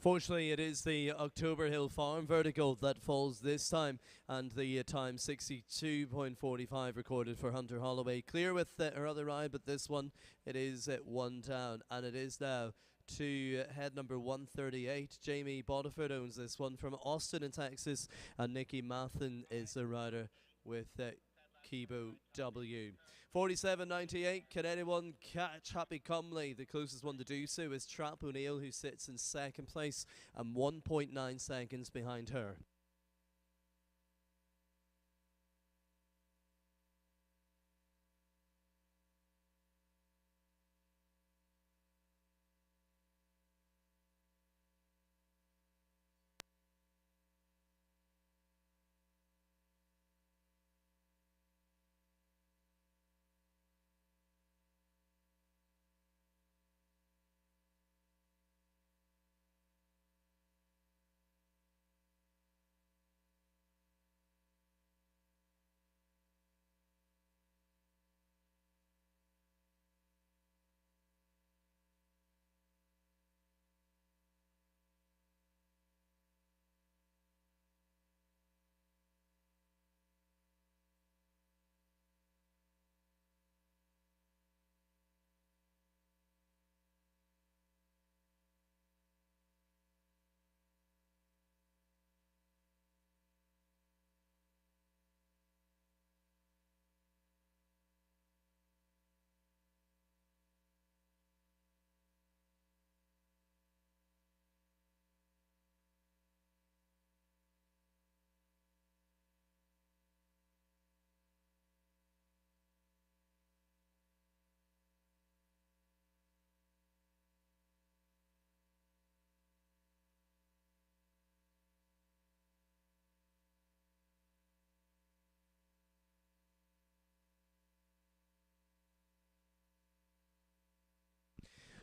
Fortunately, it is the October Hill Farm vertical that falls this time, and the time 62.45 recorded for Hunter Holloway. Clear with her other ride, but this one, it is at one down, and it is now to head number 138. Jamie Bodiford owns this one from Austin in Texas, and Nikki Mathen is the rider with Kibo W. 47.98. Can anyone catch Happy Comely? The closest one to do so is Trap O'Neill, who sits in second place and 1.9 seconds behind her.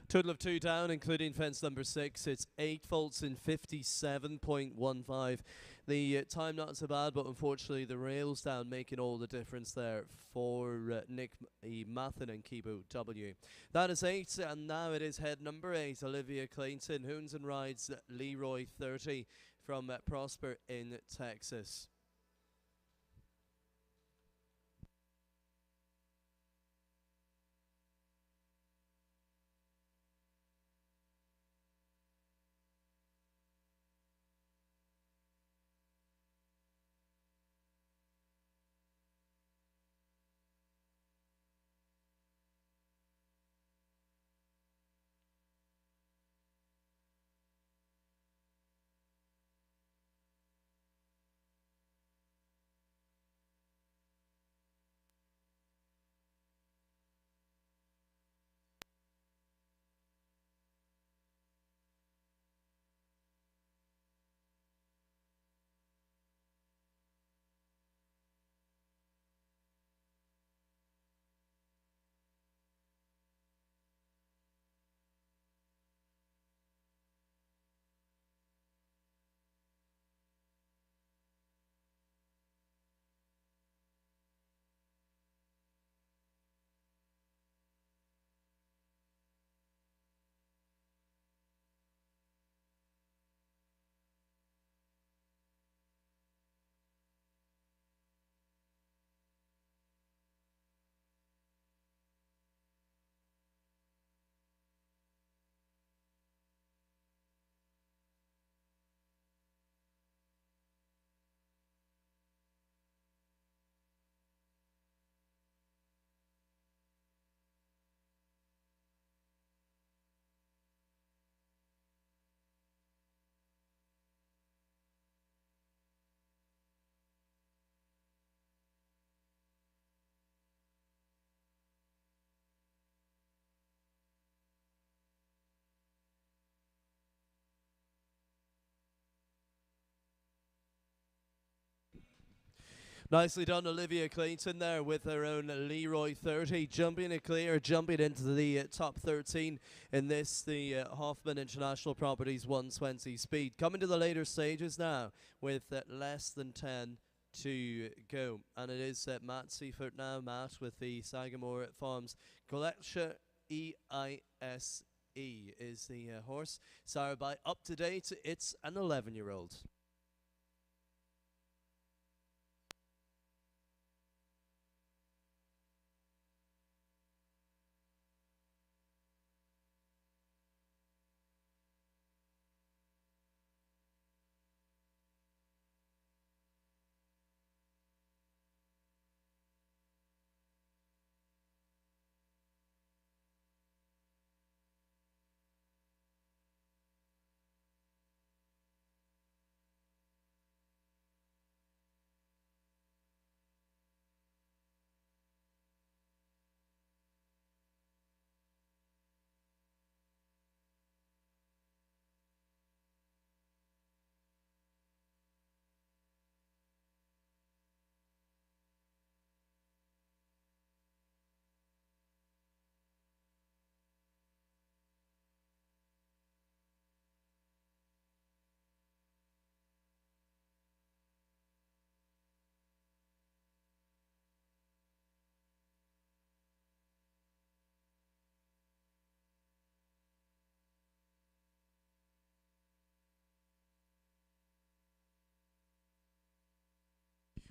Total of two down, including fence number 6. It's 8 faults in 57.15. The time not so bad, but unfortunately the rails down, making all the difference there for Nick Mathen and Kibo W. That is 8, and now it is head number 8, Olivia Clayton, Hoons and rides Leroy 30 from Prosper in Texas. Nicely done, Olivia Clayton there with her own Leroy 30, jumping it clear, jumping into the top 13 in this, the Hoffman International Properties 120 speed. Coming to the later stages now with less than 10 to go. And it is Matt Seifert now, Matt with the Sagamore Farms Gillespie EISE is the horse. Sarah by up to date, it's an 11-year-old.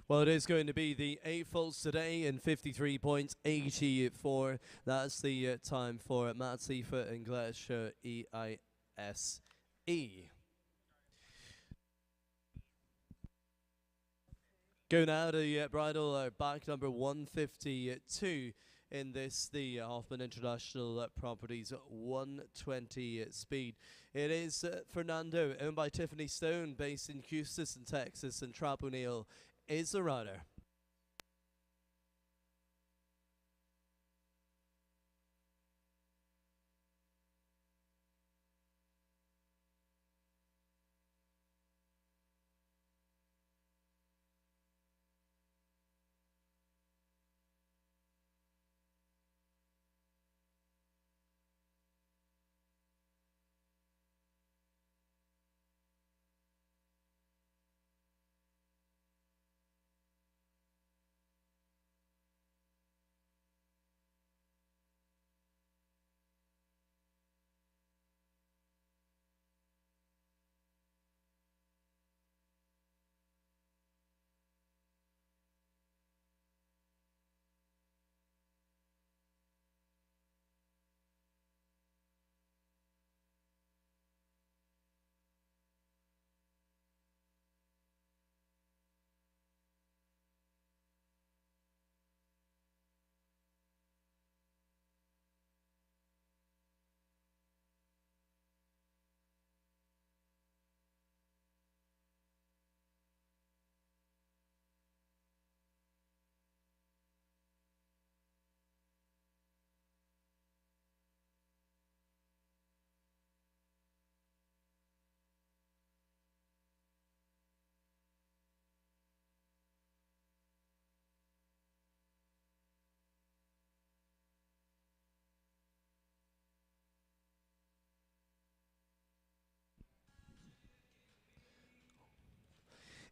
Well, it is going to be the 8 faults today in 53.84. That's the time for Matt Seifert and Gillespie EISE. Go now to bridle back number 152 in this, the Hoffman International Properties 120 speed. It is Fernando, owned by Tiffany Stone, based in Houston, Texas, and Trap O'Neill is the rider.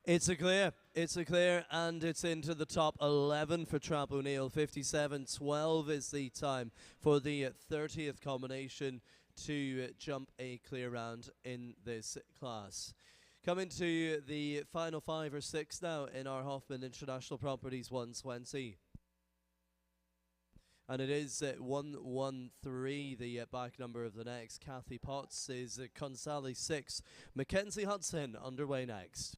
It's a clear, and it's into the top 11 for Trap O'Neill. 57.12 is the time for the 30th combination to jump a clear round in this class. Coming to the final 5 or 6 now in our Hoffman International Properties 120. And it is 113, the back number of the next. Kathy Potts is Consali 6. Mackenzie Hudson underway next.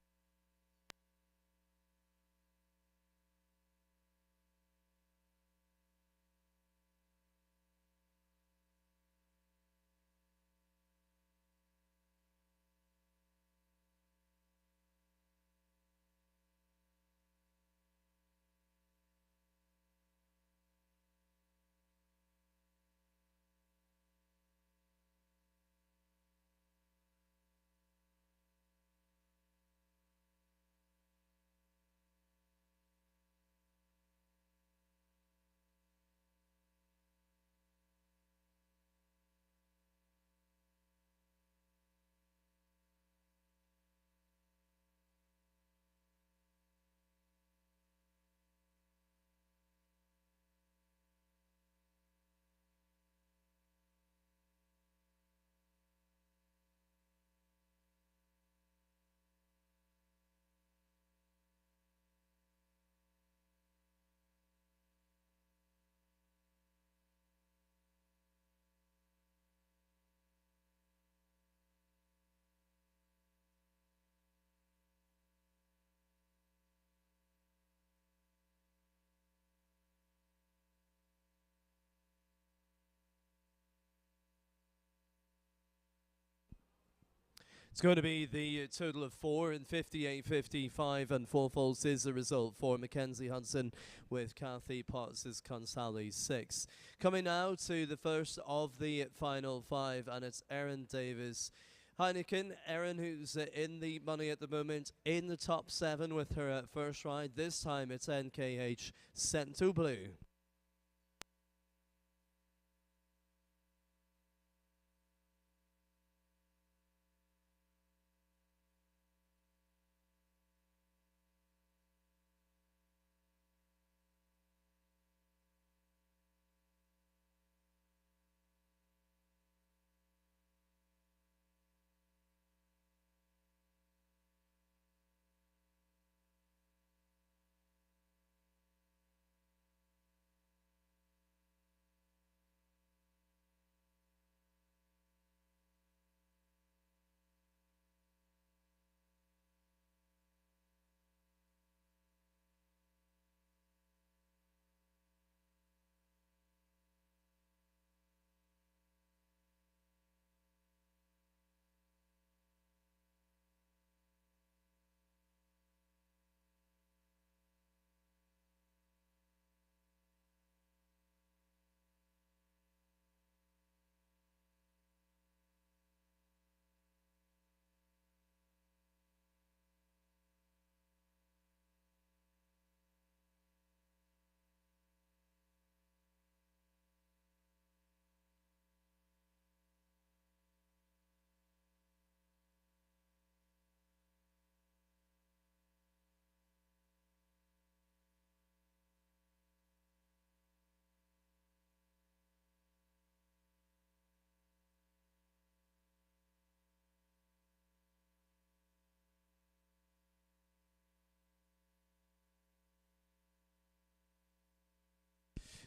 It's going to be the total of 4 and 58.55, and 4 faults is the result for Mackenzie Hudson with Kathy Potts' Consali 6. Coming now to the first of the final 5, and it's Erin Davis Heineken. Erin, who's in the money at the moment, in the top 7 with her first ride. This time it's NKH Sent to Blue.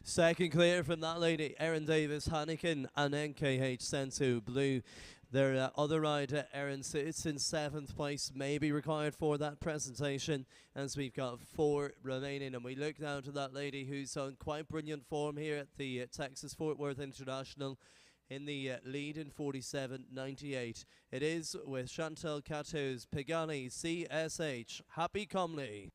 Second clear from that lady, Erin Davis Heineken, and NKH Sent to Blue. Their other rider, Erin, sits in 7th place, may be required for that presentation, as we've got 4 remaining. And we look now to that lady who's on quite brilliant form here at the Texas Fort Worth International, in the lead in 47.98. It is with Chantal Cato's Pagani CSH. Happy Comley.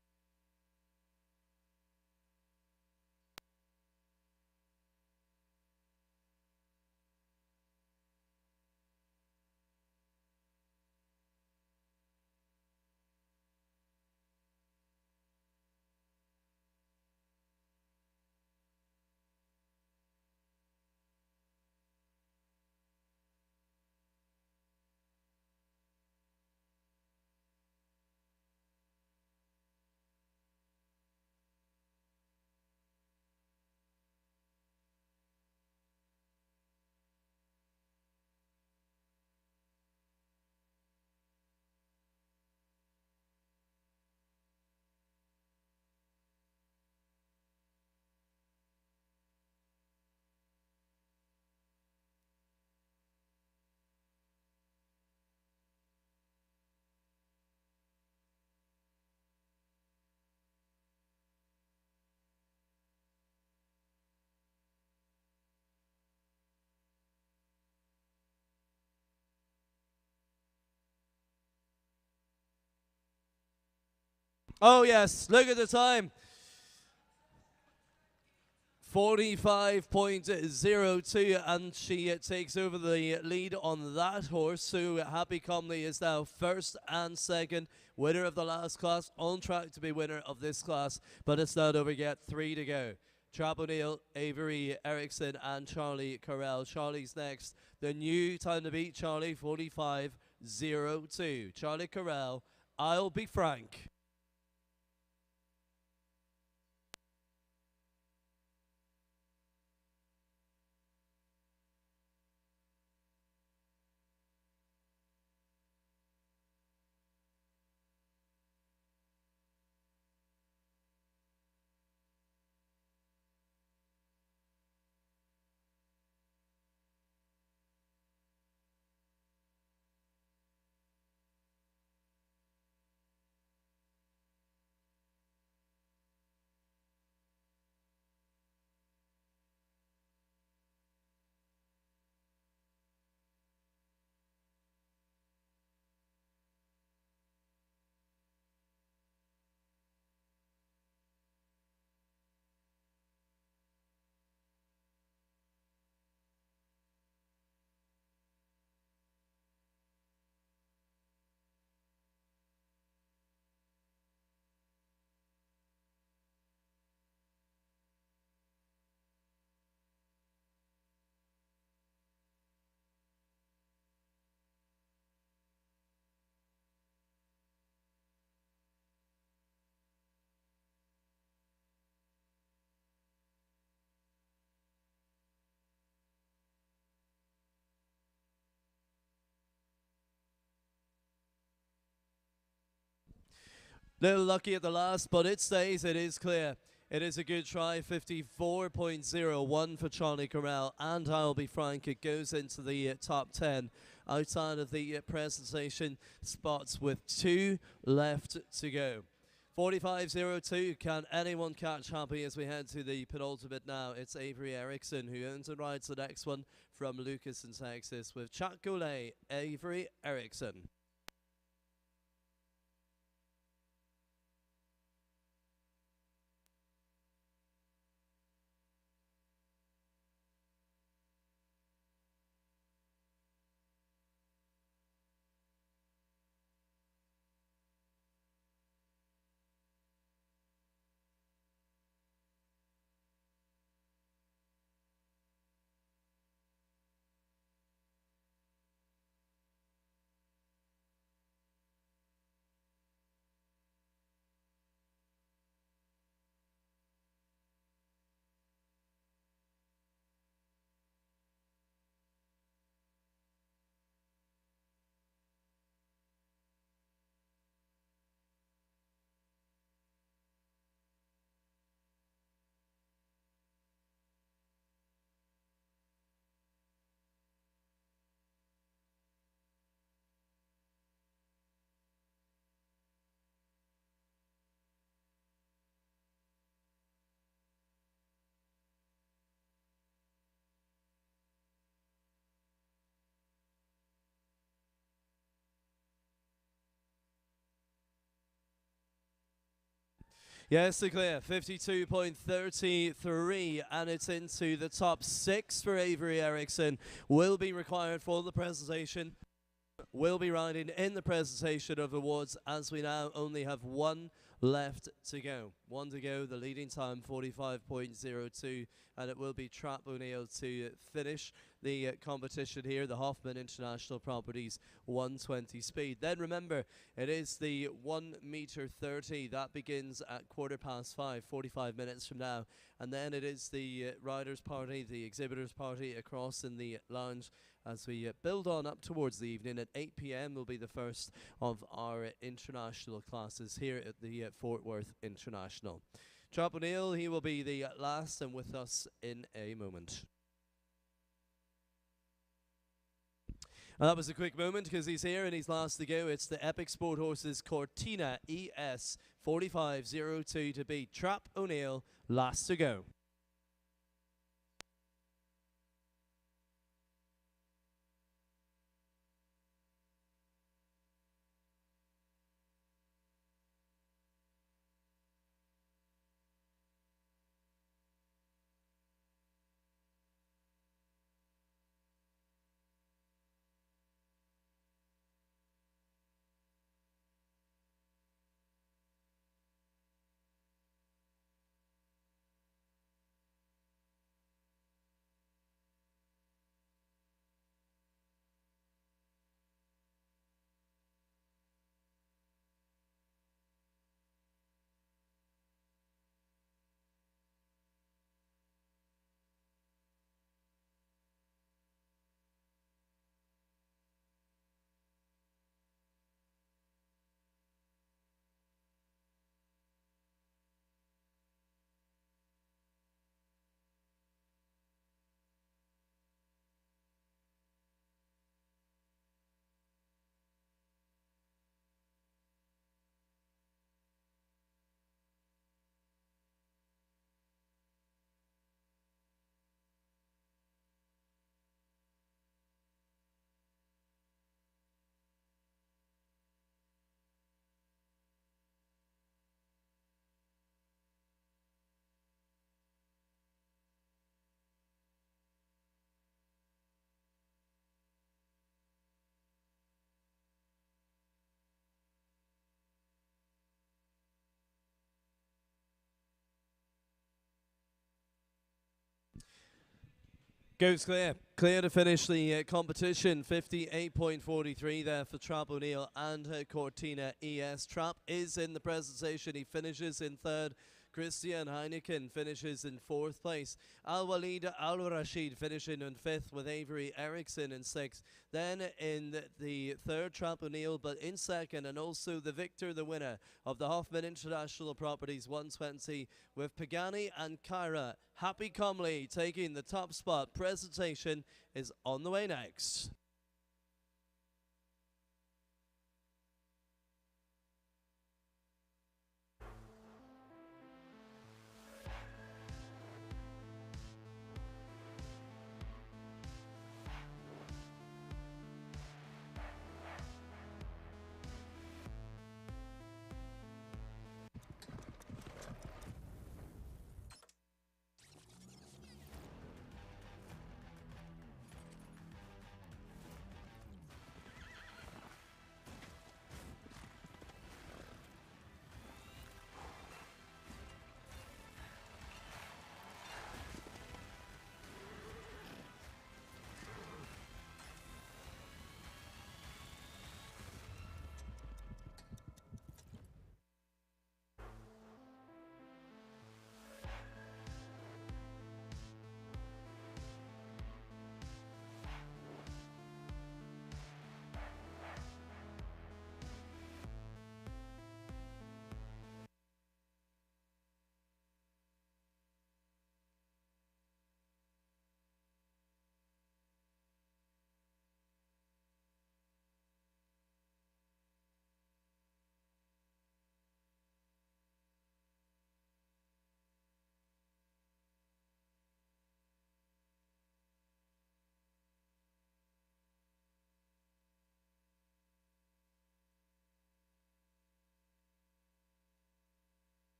Oh yes, look at the time. 45.02, and she takes over the lead on that horse. So Happy Comley is now first and second, winner of the last class, on track to be winner of this class, but it's not over yet. 3 to go. Trap O'Neill, Avery Erickson, and Charlie Corral. Charlie's next. The new time to beat Charlie, 45.02. Charlie Corral, I'll Be Frank. Little lucky at the last, but it stays. It is clear. It is a good try. 54.01 for Charlie Corral, and I'll be frank, it goes into the top 10 outside of the presentation spots with 2 left to go. 45.02. Can anyone catch Happy as we head to the penultimate now? It's Avery Erickson who owns and rides the next one from Lucas in Texas with Chat Goulet. Avery Erickson. Yes, clear. 52.33, and it's into the top 6 for Avery Erickson. Will be required for the presentation. Will be riding in the presentation of awards as we now only have 1 left to go. 1 to go, the leading time 45.02, and it will be Trap O'Neill to finish the competition here, the Hoffman International Properties 120 speed. Then remember, it is the 1 meter 30 that begins at 5:15, 45 minutes from now, and then it is the riders party, the exhibitors party across in the lounge as we build on up towards the evening. At 8 p.m. will be the first of our international classes here at the Fort Worth International. Trap O'Neill, he will be the last and with us in a moment. And that was a quick moment because he's here and he's last to go. It's the Epic Sport Horses Cortina ES 45.02 to beat. Trap O'Neill, last to go. Goes clear. Clear to finish the competition. 58.43 there for Trap O'Neill and Cortina ES. Trap is in the presentation. He finishes in third. Christian Heineken finishes in 4th place. Al-Walid Al-Rashid finishing in 5th with Avery Eriksson in 6th. Then in the 3rd, Trap O'Neill, but in 2nd, and also the victor, the winner of the Hoffman International Properties 120 with Pagani and Kyra. Happy Comley taking the top spot. Presentation is on the way next.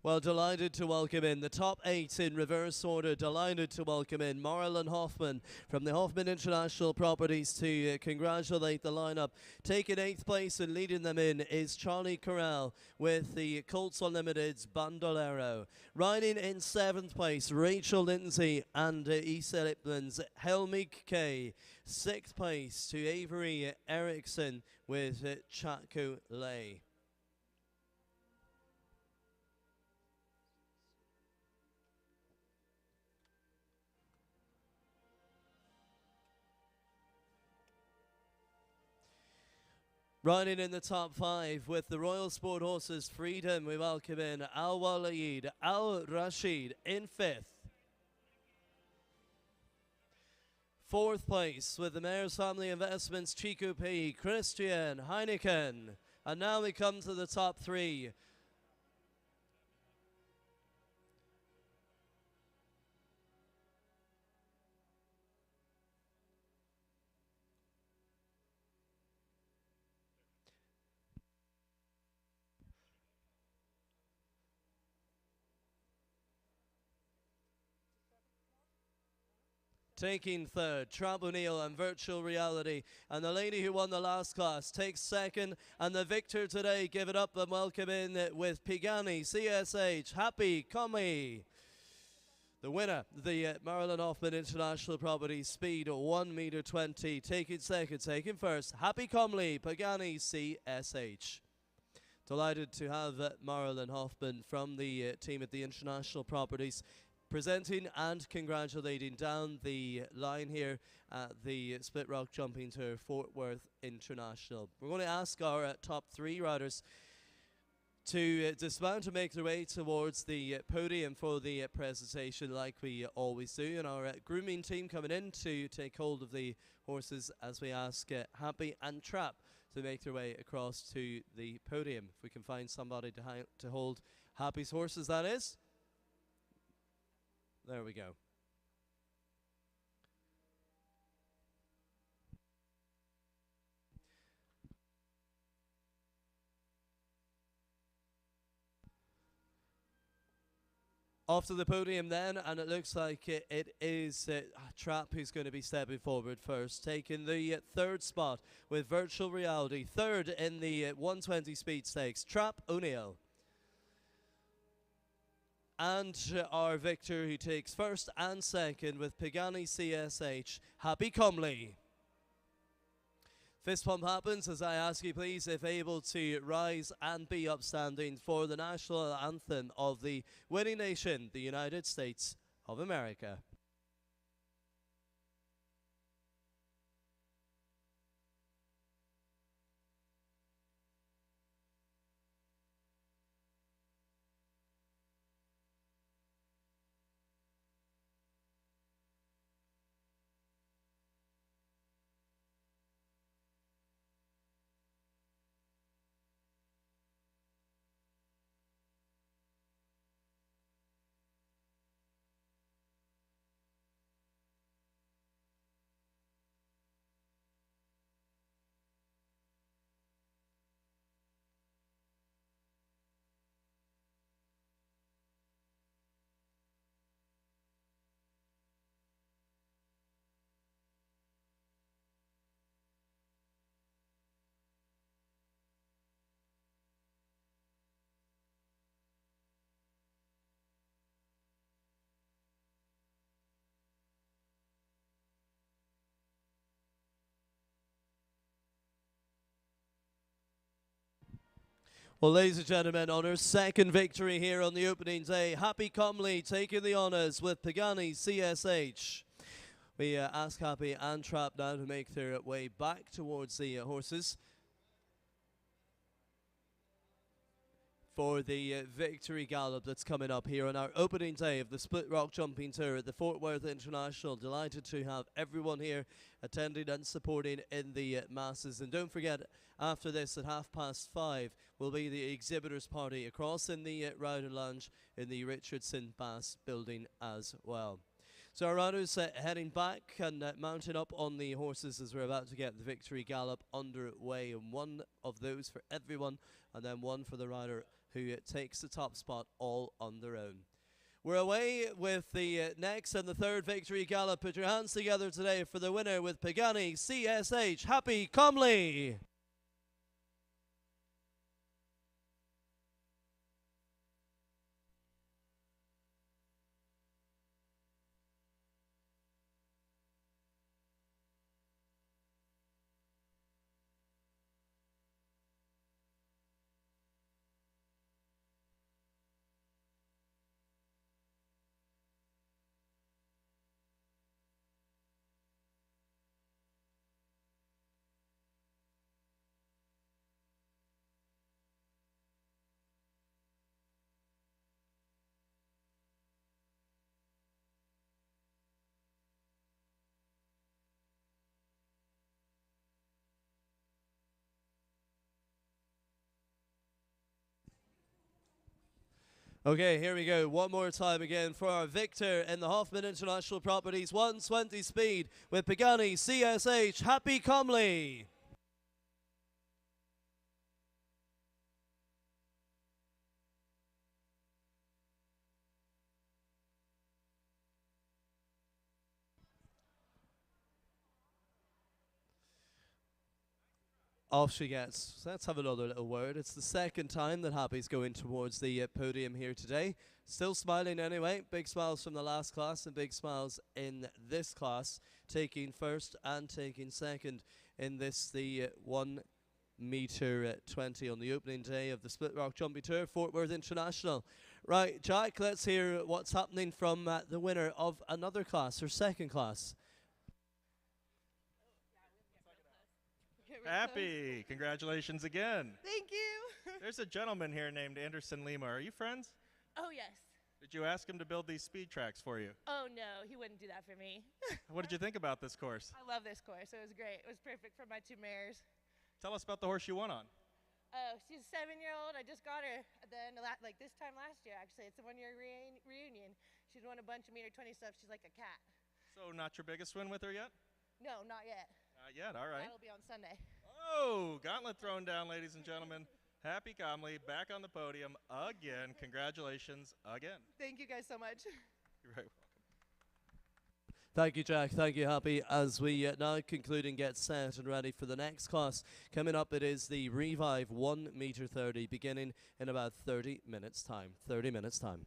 Well, delighted to welcome in the top 8 in reverse order. Delighted to welcome in Marlon Hoffman from the Hoffman International Properties to congratulate the lineup. Taking 8th place and leading them in is Charlie Corral with the Colts Unlimited's Bandolero. Riding in 7th place, Rachel Lindsay and Issa Lipland's Helmig K. 6th place to Avery Eriksson with Chaco Lay. Riding in the top 5 with the Royal Sport Horses Freedom, we welcome in Al-Walid Al-Rashid in 5th. 4th place with the Mayor's Family Investments Chico P. Christian Heineken. And now we come to the top 3. Taking 3rd, Trap O'Neill and Virtual Reality. And the lady who won the last class takes 2nd. And the victor today, give it up and welcome in with Pagani CSH. Happy Comey. The winner, the Marlon Hoffman International Properties Speed 1 meter 20. Taking 2nd, taking 1st. Happy Comley, Pagani CSH. Delighted to have Marlon Hoffman from the team at the International Properties presenting and congratulating down the line here at the Split Rock Jumping Tour Fort Worth International. We're going to ask our top 3 riders to dismount and make their way towards the podium for the presentation like we always do. And our grooming team coming in to take hold of the horses as we ask Happy and Trap to make their way across to the podium. If we can find somebody to hold Happy's horses, that is. There we go. Off to the podium then, and it looks like it is Trap who's going to be stepping forward first, taking the 3rd spot with Virtual Reality. 3rd in the 120 speed stakes, Trap O'Neill. And our victor who takes 1st and 2nd with Pagani CSH, Happy Comley. Fist pump happens as I ask you, please, if able to rise and be upstanding for the national anthem of the winning nation, the United States of America. Well, ladies and gentlemen, on her second victory here on the opening day, Happy Comley taking the honours with Pagani CSH. We ask Happy and Trap now to make their way back towards the horses for the victory gallop that's coming up here on our opening day of the Split Rock Jumping Tour at the Fort Worth International. Delighted to have everyone here attending and supporting in the masses. And don't forget, after this at 5:30 will be the exhibitors party across in the Rowden Lounge in the Richardson Bass building as well. So our riders heading back and mounting up on the horses as we're about to get the victory gallop underway, and one of those for everyone and then one for the rider who takes the top spot all on their own. We're away with the next and the third victory gallop. Put your hands together today for the winner with Pagani CSH, Happy Comley. Okay, here we go. One more time again for our victor in the Hoffman International Properties 120 speed with Pagani CSH, Happy Comley. Off she gets. So let's have another little word. It's the second time that Happy's going towards the podium here today. Still smiling anyway. Big smiles from the last class and big smiles in this class. Taking first and taking second in this, the 1 meter 20 on the opening day of the Split Rock Jumping Tour, Fort Worth International. Right, Jack, let's hear what's happening from the winner of another class, her second class. Happy, congratulations again. Thank you. There's a gentleman here named Anderson Lima. Are you friends? Oh, yes. Did you ask him to build these speed tracks for you? Oh, no, he wouldn't do that for me. What did you think about this course? I love this course. It was great. It was perfect for my 2 mares. Tell us about the horse you won on. Oh, she's a 7-year-old. I just got her like this time last year, actually. It's a 1-year reunion. She's won a bunch of meter 20 stuff. She's like a cat. So not your biggest win with her yet? No, not yet. Not yet, all right. That'll be on Sunday. Oh, gauntlet thrown down, ladies and gentlemen. Happy Comley back on the podium again. Congratulations again. Thank you guys so much. You're very welcome. Thank you, Jack. Thank you, Happy. As we now conclude and get set and ready for the next class. Coming up, it is the Revive 1 meter 30, beginning in about 30 minutes time. 30 minutes time.